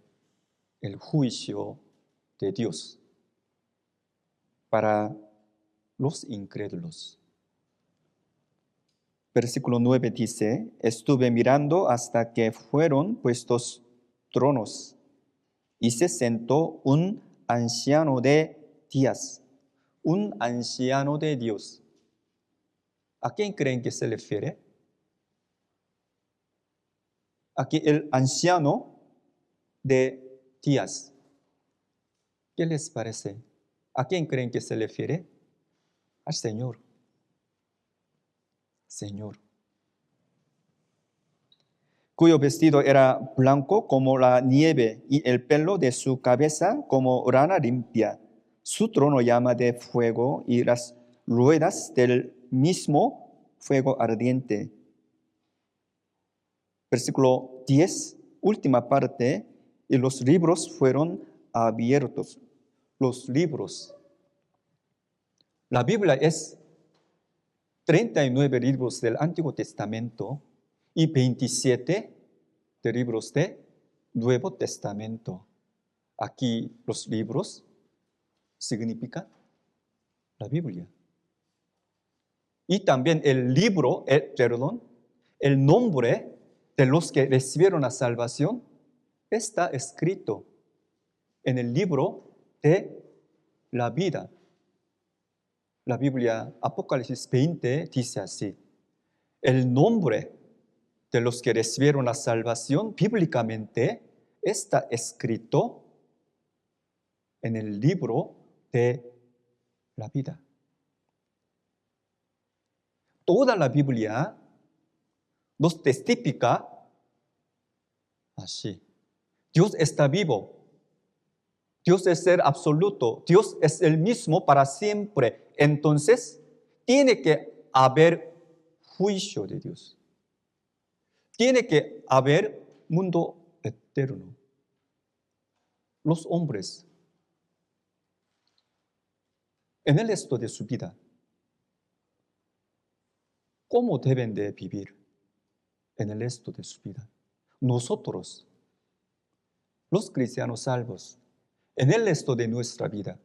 el juicio de Dios para los incrédulos. Versículo 9 dice, estuve mirando hasta que fueron puestos tronos y se sentó un anciano de días, un anciano de Dios. ¿A quién creen que se refiere? Aquí el anciano de días. ¿Qué les parece? ¿A quién creen que se refiere? Al Señor. Señor. Cuyo vestido era blanco como la nieve y el pelo de su cabeza como lana limpia. Su trono llama de fuego y las ruedas del mismo fuego ardiente. Versículo 10, última parte, y los libros fueron abiertos. Los libros. La Biblia es 39 libros del Antiguo Testamento y 27 de libros del Nuevo Testamento. Aquí los libros significan la Biblia. Y también el libro, el nombre de los que recibieron la salvación está escrito en el libro de la vida. La Biblia, Apocalipsis 20, dice así: el nombre de los que recibieron la salvación bíblicamente está escrito en el libro de la vida. Toda la Biblia nos testifica así: Dios está vivo. Dios es ser absoluto. Dios es el mismo para siempre. Entonces, tiene que haber juicio de Dios. Tiene que haber mundo eterno. Los hombres, en el resto de su vida, ¿cómo deben de vivir en el resto de su vida? Nosotros, los cristianos salvos, en el resto de nuestra vida,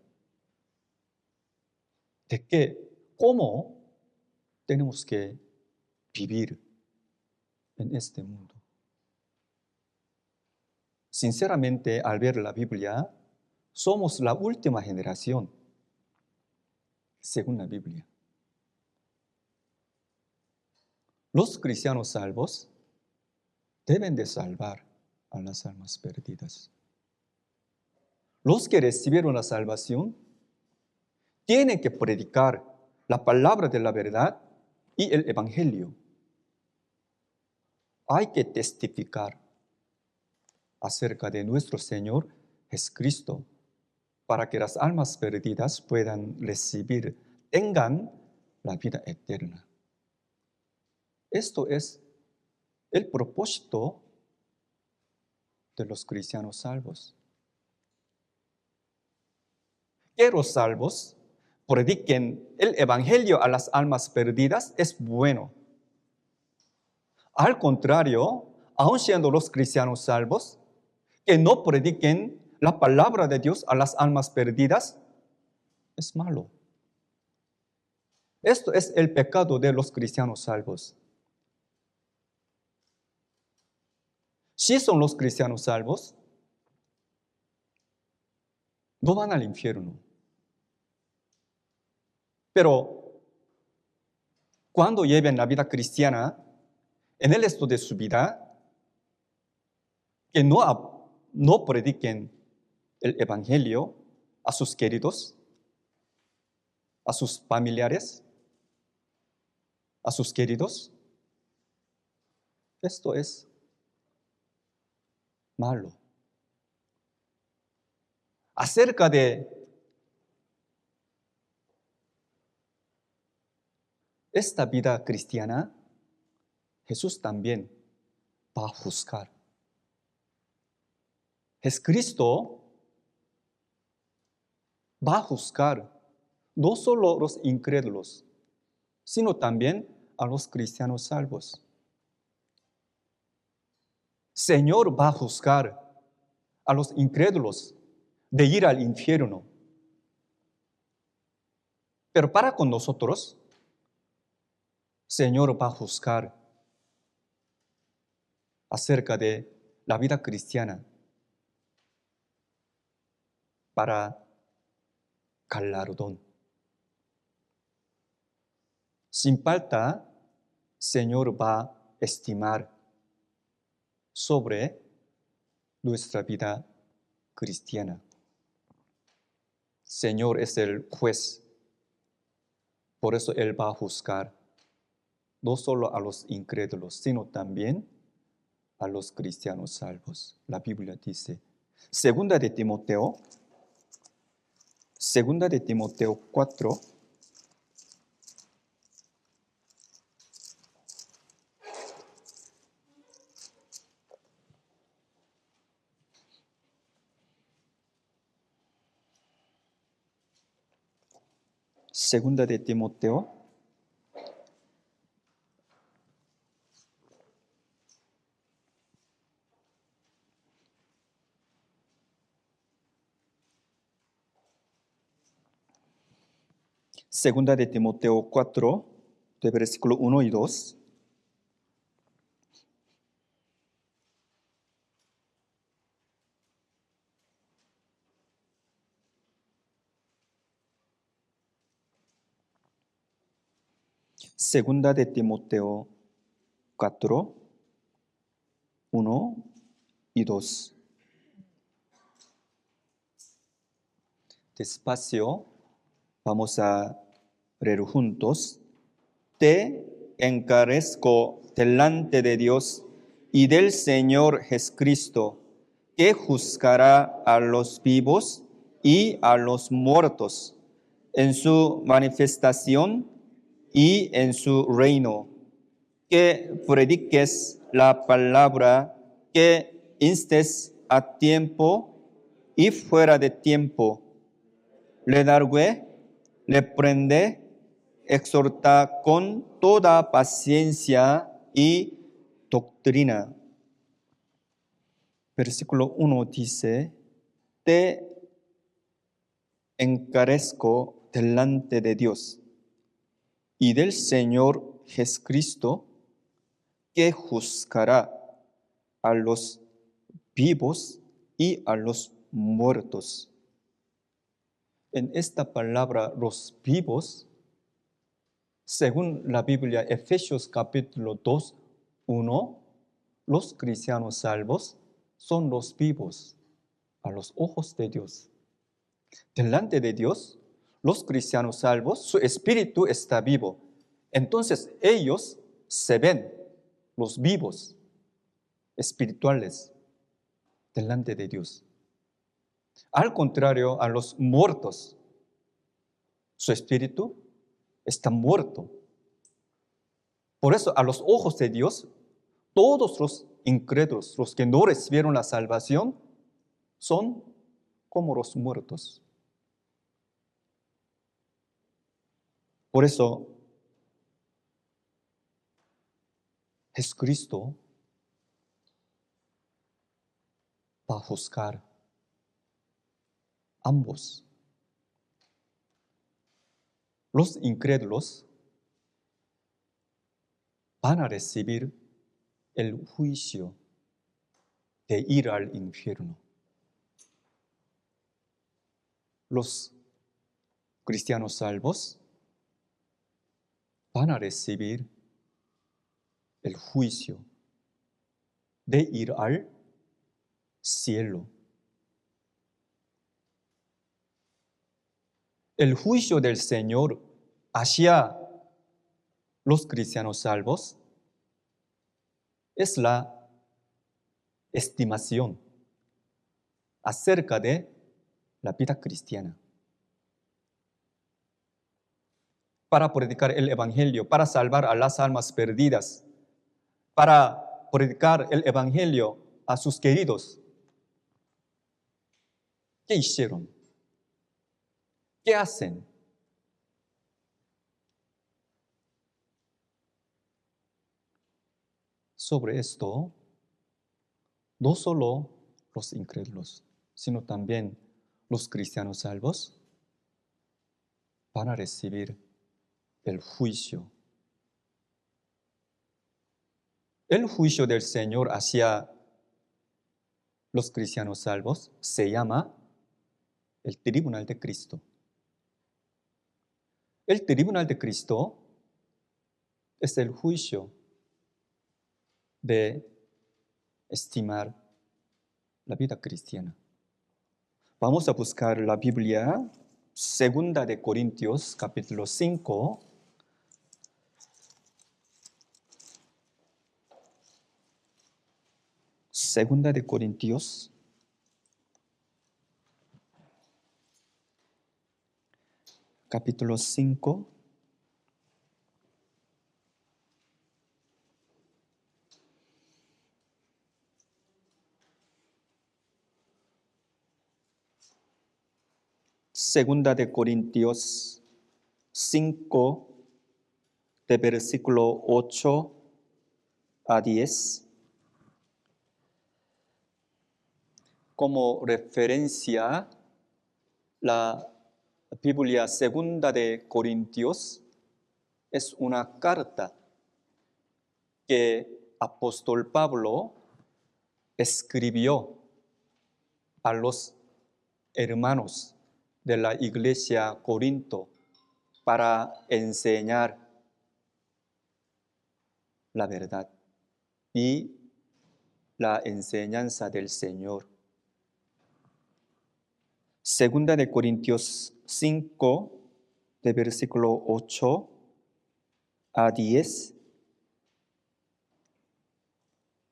¿de qué? ¿Cómo tenemos que vivir en este mundo? Sinceramente, al ver la Biblia, somos la última generación, según la Biblia. Los cristianos salvos deben de salvar a las almas perdidas. Los que recibieron la salvación tienen que predicar la palabra de la verdad y el evangelio. Hay que testificar acerca de nuestro Señor Jesucristo para que las almas perdidas puedan recibir, tengan la vida eterna. Esto es el propósito de los cristianos salvos. Que los salvos prediquen el evangelio a las almas perdidas es bueno. Al contrario, aun siendo los cristianos salvos, que no prediquen la palabra de Dios a las almas perdidas es malo. Esto es el pecado de los cristianos salvos. Si son los cristianos salvos, no van al infierno. Pero cuando lleven la vida cristiana, en el resto de su vida, que no prediquen el evangelio a sus queridos, a sus familiares, a sus queridos, esto es malo. Acerca de esta vida cristiana, Jesús también va a juzgar. Jesucristo va a juzgar no solo a los incrédulos, sino también a los cristianos salvos. Señor va a juzgar a los incrédulos de ir al infierno. Pero para con nosotros, Señor va a juzgar acerca de la vida cristiana para galardón. Sin falta, Señor va a estimar sobre nuestra vida cristiana. Señor es el juez. Por eso Él va a juzgar no solo a los incrédulos, sino también a los cristianos salvos. La Biblia dice, segunda de Timoteo 4, segunda de Timoteo, segunda de Timoteo 4, de versículo 1 y 2. Segunda de Timoteo 4, 1 y 2. Despacio, vamos a leer juntos. Te encarezco delante de Dios y del Señor Jesucristo, que juzgará a los vivos y a los muertos en su manifestación y en su reino, que prediques la palabra, que instes a tiempo y fuera de tiempo, redargue, reprende, exhorta con toda paciencia y doctrina. Versículo 1 dice, te encarezco delante de Dios y del Señor Jesucristo, que juzgará a los vivos y a los muertos. En esta palabra, los vivos, según la Biblia, Efesios capítulo 2, 1, los cristianos salvos son los vivos a los ojos de Dios. Delante de Dios, los cristianos salvos, su espíritu está vivo. Entonces ellos se ven los vivos espirituales delante de Dios. Al contrario, a los muertos, su espíritu está muerto. Por eso, a los ojos de Dios, todos los incrédulos, los que no recibieron la salvación, son como los muertos. Por eso, Jesucristo va a juzgar ambos. Los incrédulos van a recibir el juicio de ir al infierno. Los cristianos salvos van a recibir el juicio de ir al cielo. El juicio del Señor hacia los cristianos salvos es la estimación acerca de la vida cristiana. Para predicar el Evangelio, para salvar a las almas perdidas, para predicar el Evangelio a sus queridos. ¿Qué hicieron? ¿Qué hacen? Sobre esto, no solo los incrédulos, sino también los cristianos salvos van a recibir el juicio. El juicio del Señor hacia los cristianos salvos se llama el tribunal de Cristo. El tribunal de Cristo es el juicio de estimar la vida cristiana. Vamos a buscar la Biblia, Segunda de Corintios, capítulo 5. Segunda de Corintios, capítulo 5. Segunda de Corintios 5, de versículo 8 a 10. Como referencia, la Biblia Segunda de Corintios es una carta que apóstol Pablo escribió a los hermanos de la iglesia Corinto para enseñar la verdad y la enseñanza del Señor. Segunda de Corintios 5, de versículo 8 a 10.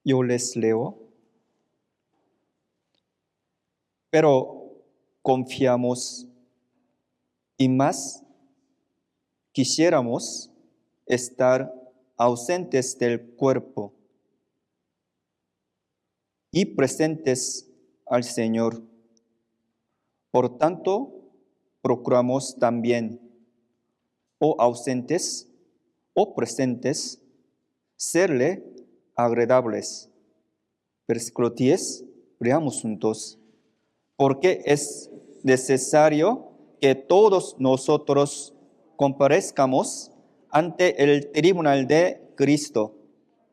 Yo les leo. Pero confiamos y más quisiéramos estar ausentes del cuerpo y presentes al Señor. Por tanto, procuramos también, o ausentes o presentes, serle agradables. Versículo 10, leamos juntos. Porque es necesario que todos nosotros comparezcamos ante el tribunal de Cristo,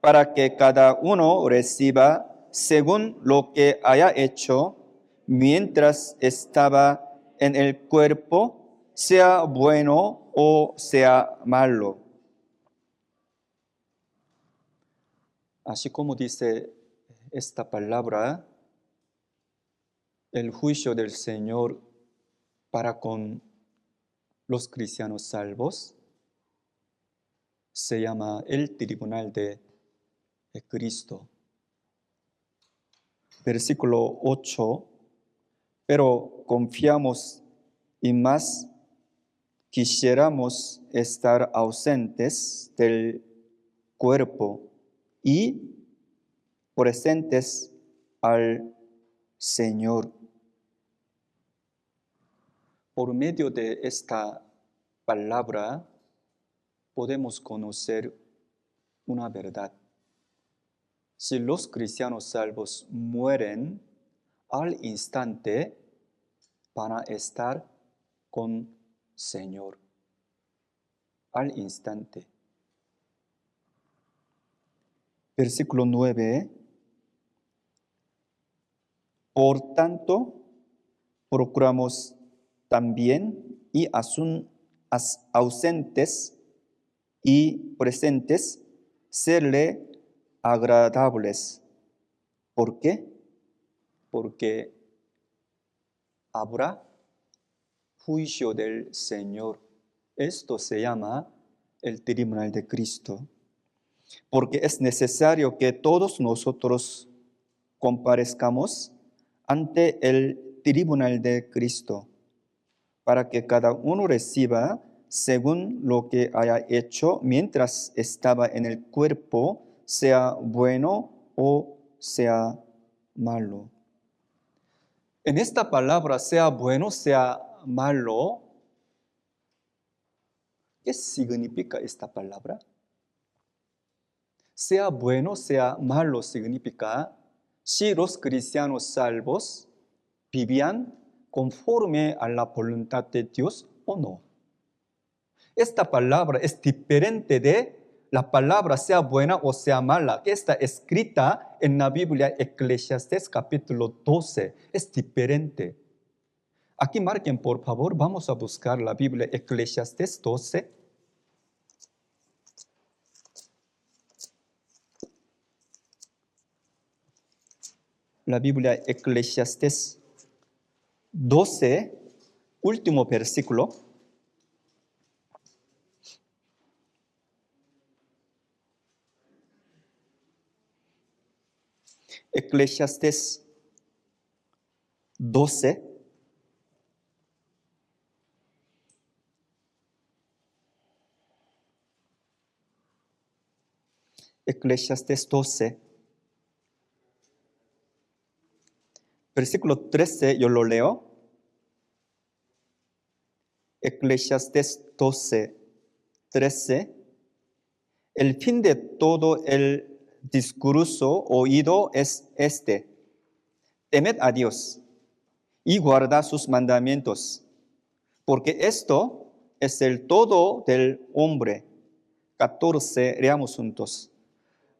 para que cada uno reciba según lo que haya hecho mientras estaba en el cuerpo, sea bueno o sea malo. Así como dice esta palabra, el juicio del Señor para con los cristianos salvos se llama el tribunal de Cristo. Versículo 8. Pero confiamos y más quisiéramos estar ausentes del cuerpo y presentes al Señor. Por medio de esta palabra podemos conocer una verdad. Si los cristianos salvos mueren, al instante van a estar con Señor. Al instante. Versículo 9. Por tanto, procuramos también y ausentes y presentes serle agradables. ¿Por qué? Porque habrá juicio del Señor. Esto se llama el tribunal de Cristo. Porque es necesario que todos nosotros comparezcamos ante el tribunal de Cristo, para que cada uno reciba según lo que haya hecho mientras estaba en el cuerpo, sea bueno o sea malo. En esta palabra, sea bueno, sea malo, ¿qué significa esta palabra? Sea bueno, sea malo significa si los cristianos salvos vivían conforme a la voluntad de Dios o no. Esta palabra es diferente de la palabra sea buena o sea mala, que está escrita en la Biblia Eclesiastés capítulo 12. Es diferente. Aquí marquen, por favor, vamos a buscar la Biblia Eclesiastés 12. la Biblia Eclesiastés 12, último versículo. Eclesiastés 12. Eclesiastés 12, versículo 13, yo lo leo. Eclesiastés 12, 13. El fin de todo el discurso oído es este: temed a Dios y guardad sus mandamientos, porque esto es el todo del hombre. 14, leamos juntos.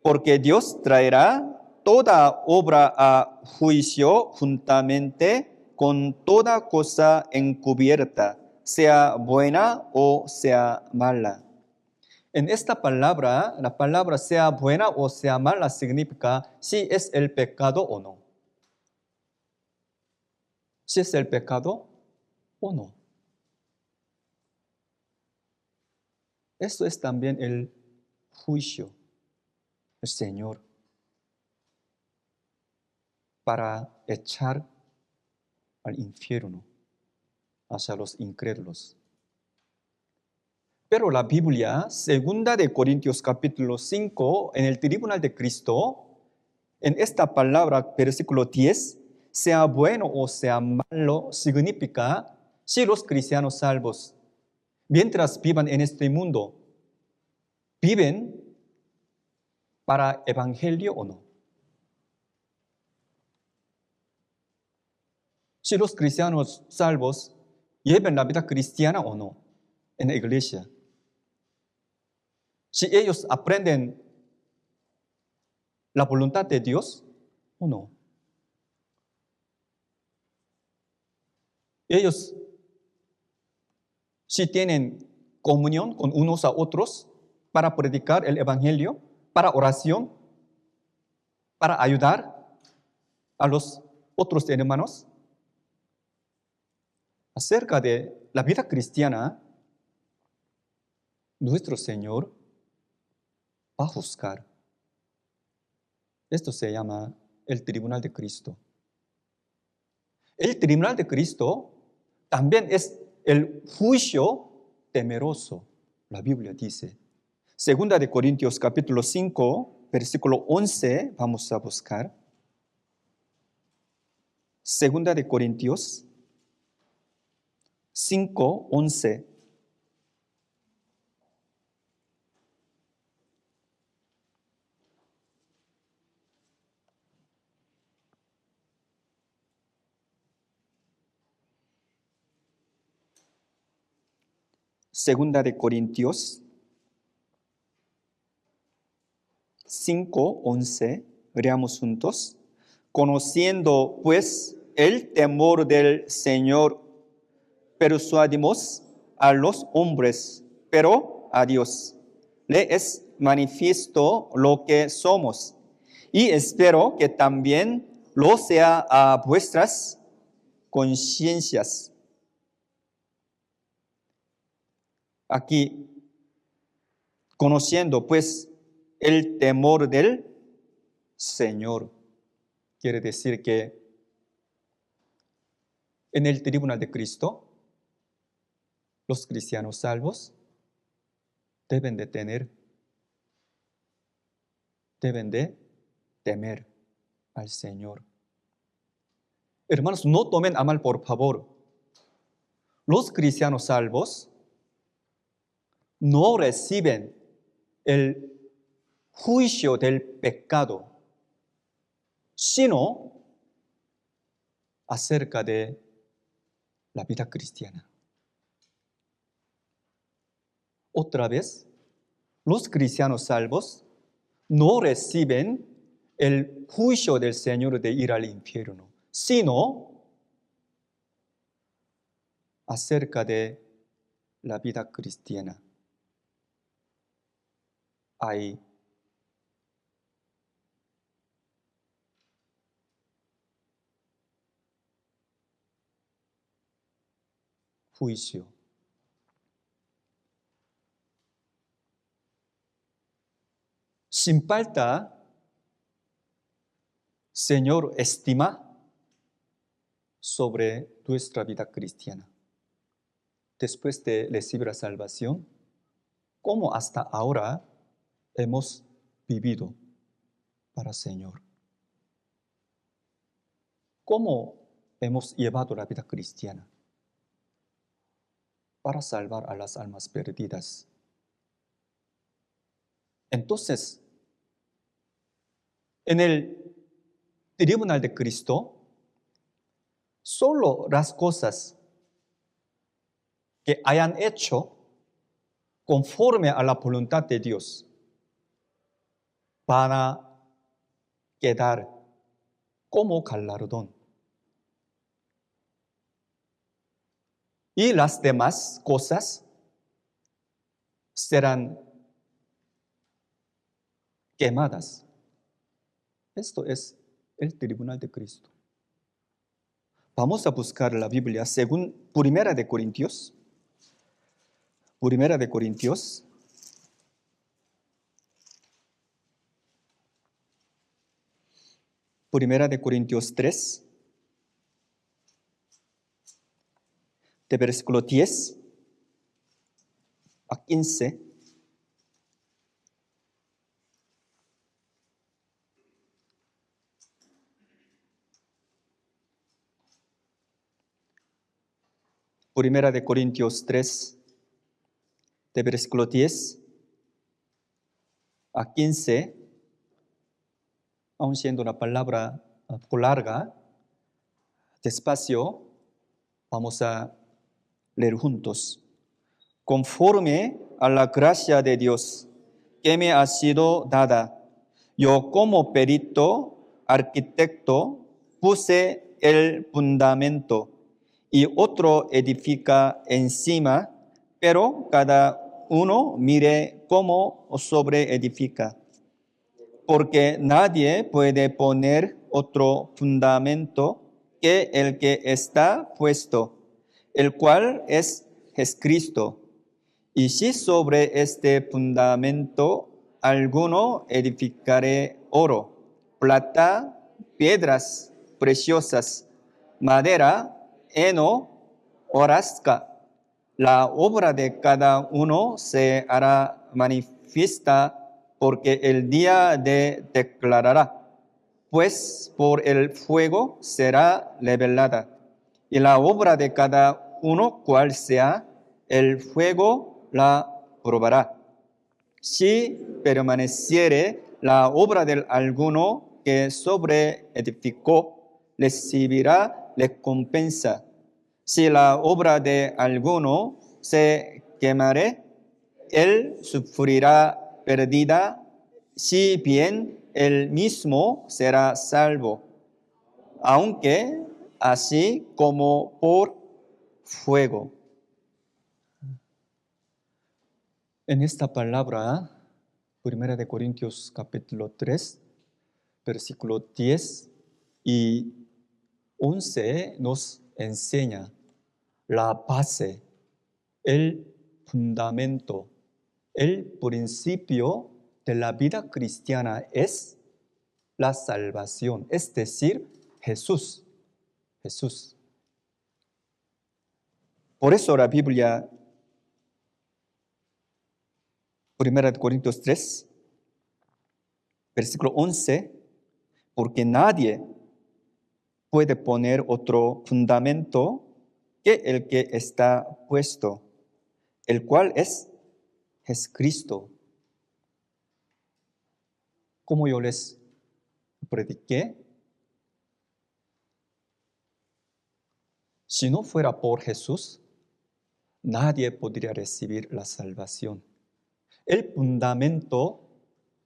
Porque Dios traerá toda obra a juicio juntamente con toda cosa encubierta, sea buena o sea mala. En esta palabra, la palabra sea buena o sea mala significa si es el pecado o no. Si es el pecado o no. Esto es también el juicio del Señor para echar al infierno hacia los incrédulos. Pero la Biblia, segunda de Corintios capítulo 5, en el tribunal de Cristo, en esta palabra, versículo 10, sea bueno o sea malo, significa si los cristianos salvos, mientras vivan en este mundo, viven para evangelio o no. Si los cristianos salvos llevan la vida cristiana o no en la iglesia. Si ellos aprenden la voluntad de Dios o no. Ellos si tienen comunión con unos a otros para predicar el evangelio, para oración, para ayudar a los otros hermanos. Acerca de la vida cristiana, nuestro Señor va a juzgar. Esto se llama el tribunal de Cristo. El tribunal de Cristo también es el juicio temeroso, la Biblia dice. Segunda de Corintios capítulo 5, versículo 11, vamos a buscar. Segunda de Corintios 5, 11. Segunda de Corintios 5, 11. Leamos juntos. Conociendo pues el temor del Señor, persuadimos a los hombres, pero a Dios le es manifiesto lo que somos, y espero que también lo sea a vuestras conciencias. Aquí, conociendo pues el temor del Señor, quiere decir que en el tribunal de Cristo, los cristianos salvos deben de temer al Señor. Hermanos, no tomen a mal, por favor. Los cristianos salvos no reciben el juicio del pecado, sino acerca de la vida cristiana. Otra vez, los cristianos salvos no reciben el juicio del Señor de ir al infierno, sino acerca de la vida cristiana. Hay juicio. Sin falta, Señor estima sobre nuestra vida cristiana. Después de recibir la salvación, ¿cómo hasta ahora hemos vivido para el Señor? ¿Cómo hemos llevado la vida cristiana para salvar a las almas perdidas? Entonces, en el tribunal de Cristo, solo las cosas que hayan hecho conforme a la voluntad de Dios van a quedar como galardón. Y las demás cosas serán quemadas. Esto es el tribunal de Cristo. Vamos a buscar la Biblia según Primera de Corintios. Primera de Corintios. Primera de Corintios 3. De versículo 10 a 15. Primera de Corintios 3, de versículo 10 a 15, aun siendo una palabra un poco larga, despacio, vamos a leer juntos. Conforme a la gracia de Dios que me ha sido dada, yo como perito, arquitecto, puse el fundamento y otro edifica encima, pero cada uno mire cómo sobreedifica. Porque nadie puede poner otro fundamento que el que está puesto, el cual es Jesucristo. Y si sobre este fundamento alguno edificare oro, plata, piedras preciosas, madera, heno, hojarasca, la obra de cada uno se hará manifiesta porque el día declarará, pues por el fuego será revelada. Y la obra de cada uno, cual sea, el fuego la probará. Si permaneciere la obra del alguno que sobreedificó, recibirá recompensa. Si la obra de alguno se quemare, él sufrirá pérdida, si bien él mismo será salvo, aunque así como por fuego. En esta palabra, 1 de Corintios capítulo 3, versículo 10 y 11 nos enseña la base, el fundamento, el principio de la vida cristiana es la salvación, es decir, Jesús. Jesús. Por eso la Biblia, 1 Corintios 3, versículo 11, porque nadie puede poner otro fundamento que el que está puesto, el cual es Jesucristo. Como yo les prediqué, si no fuera por Jesús, nadie podría recibir la salvación. El fundamento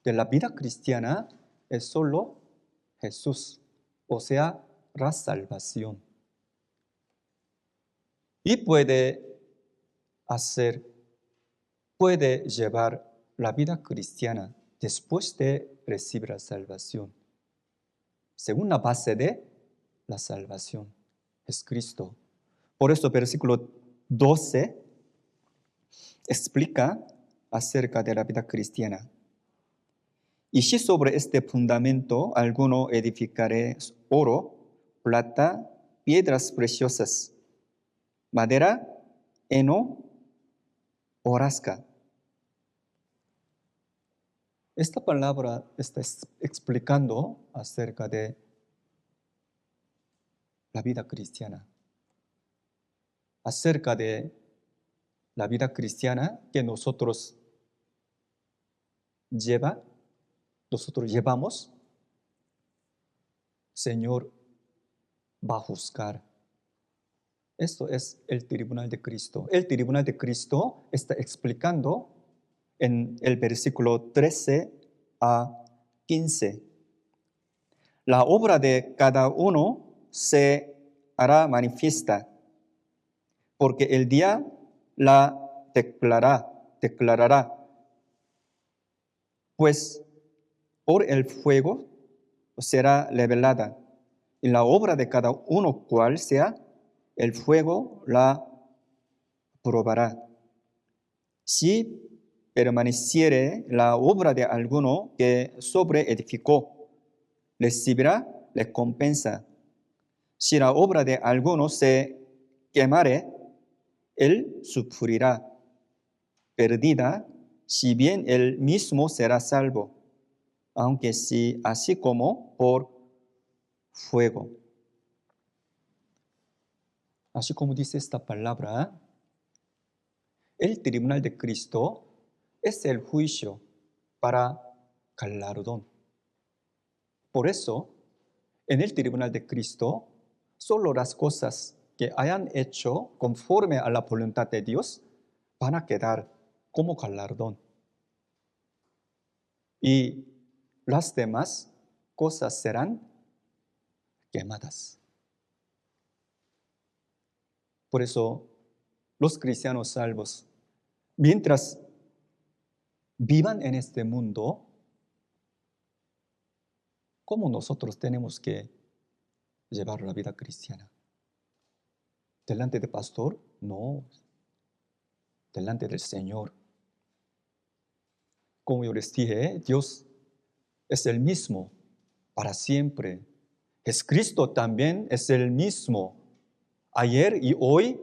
de la vida cristiana es solo Jesús, o sea, la salvación. Y puede llevar la vida cristiana después de recibir la salvación, según la base de la salvación, es Cristo. Por eso versículo 12 explica acerca de la vida cristiana. Y si sobre este fundamento alguno edificare oro, plata, piedras preciosas, madera, heno, hojarasca. Esta palabra está explicando acerca de la vida cristiana, acerca de la vida cristiana que nosotros llevamos. Señor va a juzgar. Esto es el tribunal de Cristo. El tribunal de Cristo está explicando en el versículo 13 a 15. La obra de cada uno se hará manifiesta, porque el día la declarará, pues por el fuego será revelada, y la obra de cada uno cual sea, el fuego la probará. Si permaneciere la obra de alguno que sobreedificó, recibirá recompensa. Si la obra de alguno se quemare, él sufrirá pérdida, si bien él mismo será salvo, aunque sí así como por fuego. Así como dice esta palabra, el tribunal de Cristo es el juicio para galardón. Por eso, en el tribunal de Cristo, solo las cosas que hayan hecho conforme a la voluntad de Dios van a quedar como galardón. Y las demás cosas serán quemadas. Por eso, los cristianos salvos, mientras vivan en este mundo, ¿cómo nosotros tenemos que llevar la vida cristiana? ¿Delante del pastor? No, delante del Señor. Como yo les dije, Dios es el mismo para siempre. Jesucristo también es el mismo ayer y hoy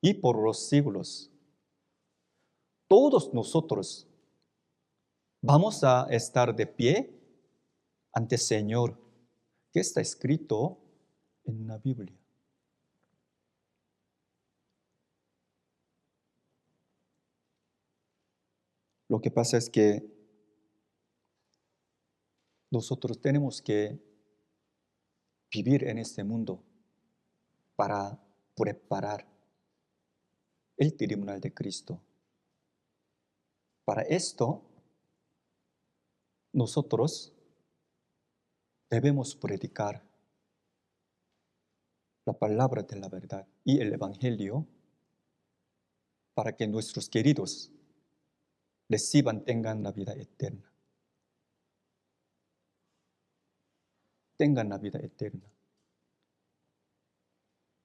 y por los siglos. Todos nosotros vamos a estar de pie ante el Señor, que está escrito en la Biblia. Lo que pasa es que nosotros tenemos que vivir en este mundo para preparar el tribunal de Cristo. Para esto, nosotros debemos predicar la palabra de la verdad y el Evangelio para que nuestros queridos tengan la vida eterna. Tengan la vida eterna.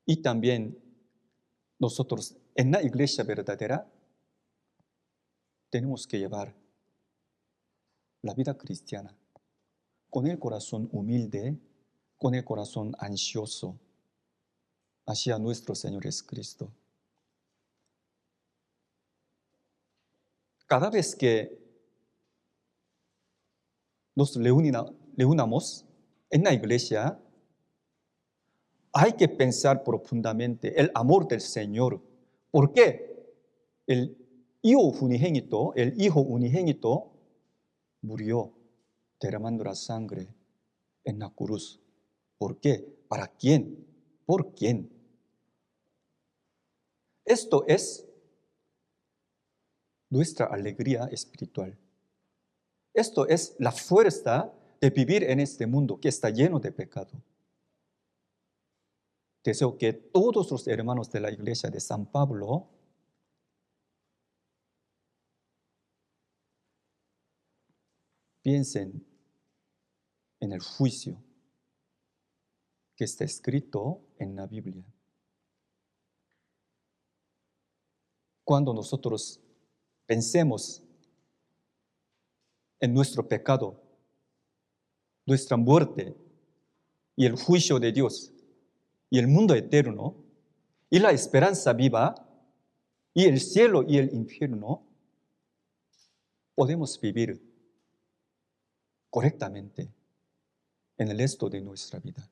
Y también nosotros en la iglesia verdadera tenemos que llevar la vida cristiana con el corazón humilde, con el corazón ansioso hacia nuestro Señor Jesucristo. Cada vez que nos reunamos en la iglesia, hay que pensar profundamente el amor del Señor. ¿Por qué? El Hijo unigénito murió derramando la sangre en la cruz. ¿Por qué? ¿Para quién? ¿Por quién? Esto es nuestra alegría espiritual. Esto es la fuerza de vivir en este mundo que está lleno de pecado. Deseo que todos los hermanos de la iglesia de San Pablo piensen en el juicio que está escrito en la Biblia. cuando nosotros pensemos en nuestro pecado, nuestra muerte y el juicio de Dios y el mundo eterno y la esperanza viva y el cielo y el infierno, podemos vivir correctamente en el resto de nuestra vida.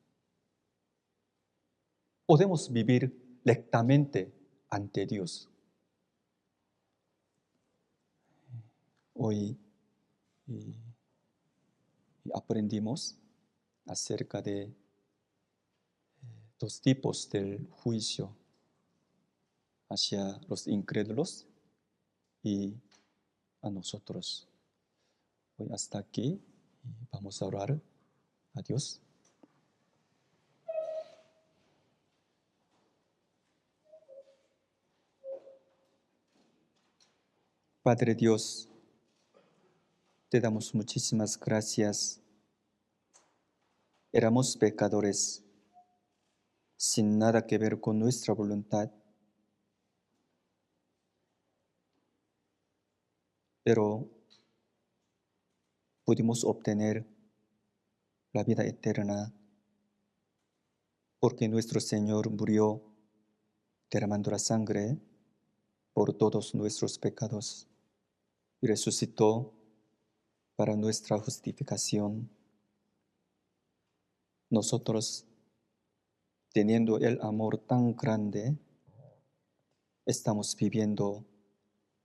Podemos vivir rectamente ante Dios. Hoy aprendimos acerca de dos tipos del juicio hacia los incrédulos y a nosotros. Hoy hasta aquí vamos a orar a Dios. Padre Dios, te damos muchísimas gracias. Éramos pecadores, sin nada que ver con nuestra voluntad, pero pudimos obtener la vida eterna porque nuestro Señor murió derramando la sangre por todos nuestros pecados y resucitó para nuestra justificación. Nosotros, teniendo el amor tan grande, estamos viviendo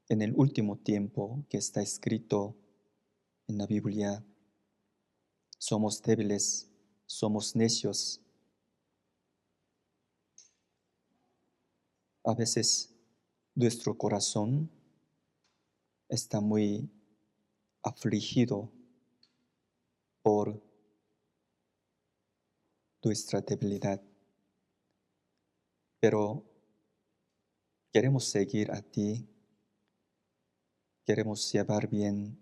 en el último tiempo que está escrito en la Biblia. Somos débiles, somos necios. A veces nuestro corazón está muy afligido por nuestra debilidad, pero queremos seguir a ti, queremos llevar bien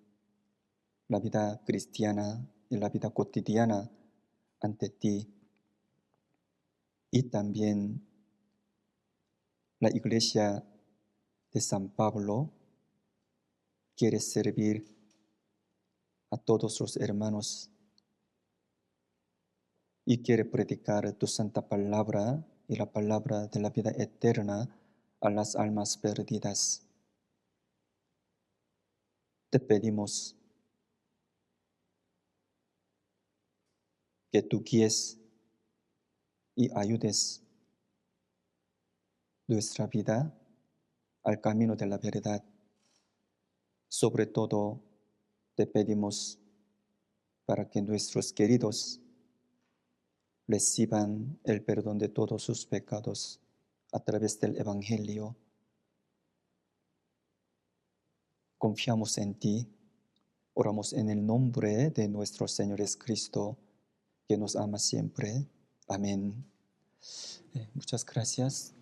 la vida cristiana y la vida cotidiana ante ti. Y también la iglesia de San Pablo quiere servir a todos los hermanos y quiere predicar tu santa palabra y la palabra de la vida eterna a las almas perdidas. Te pedimos que tú guíes y ayudes nuestra vida al camino de la verdad. Sobre todo, te pedimos para que nuestros queridos reciban el perdón de todos sus pecados a través del Evangelio. Confiamos en ti, oramos en el nombre de nuestro Señor Jesucristo, que nos ama siempre. Amén. Muchas gracias.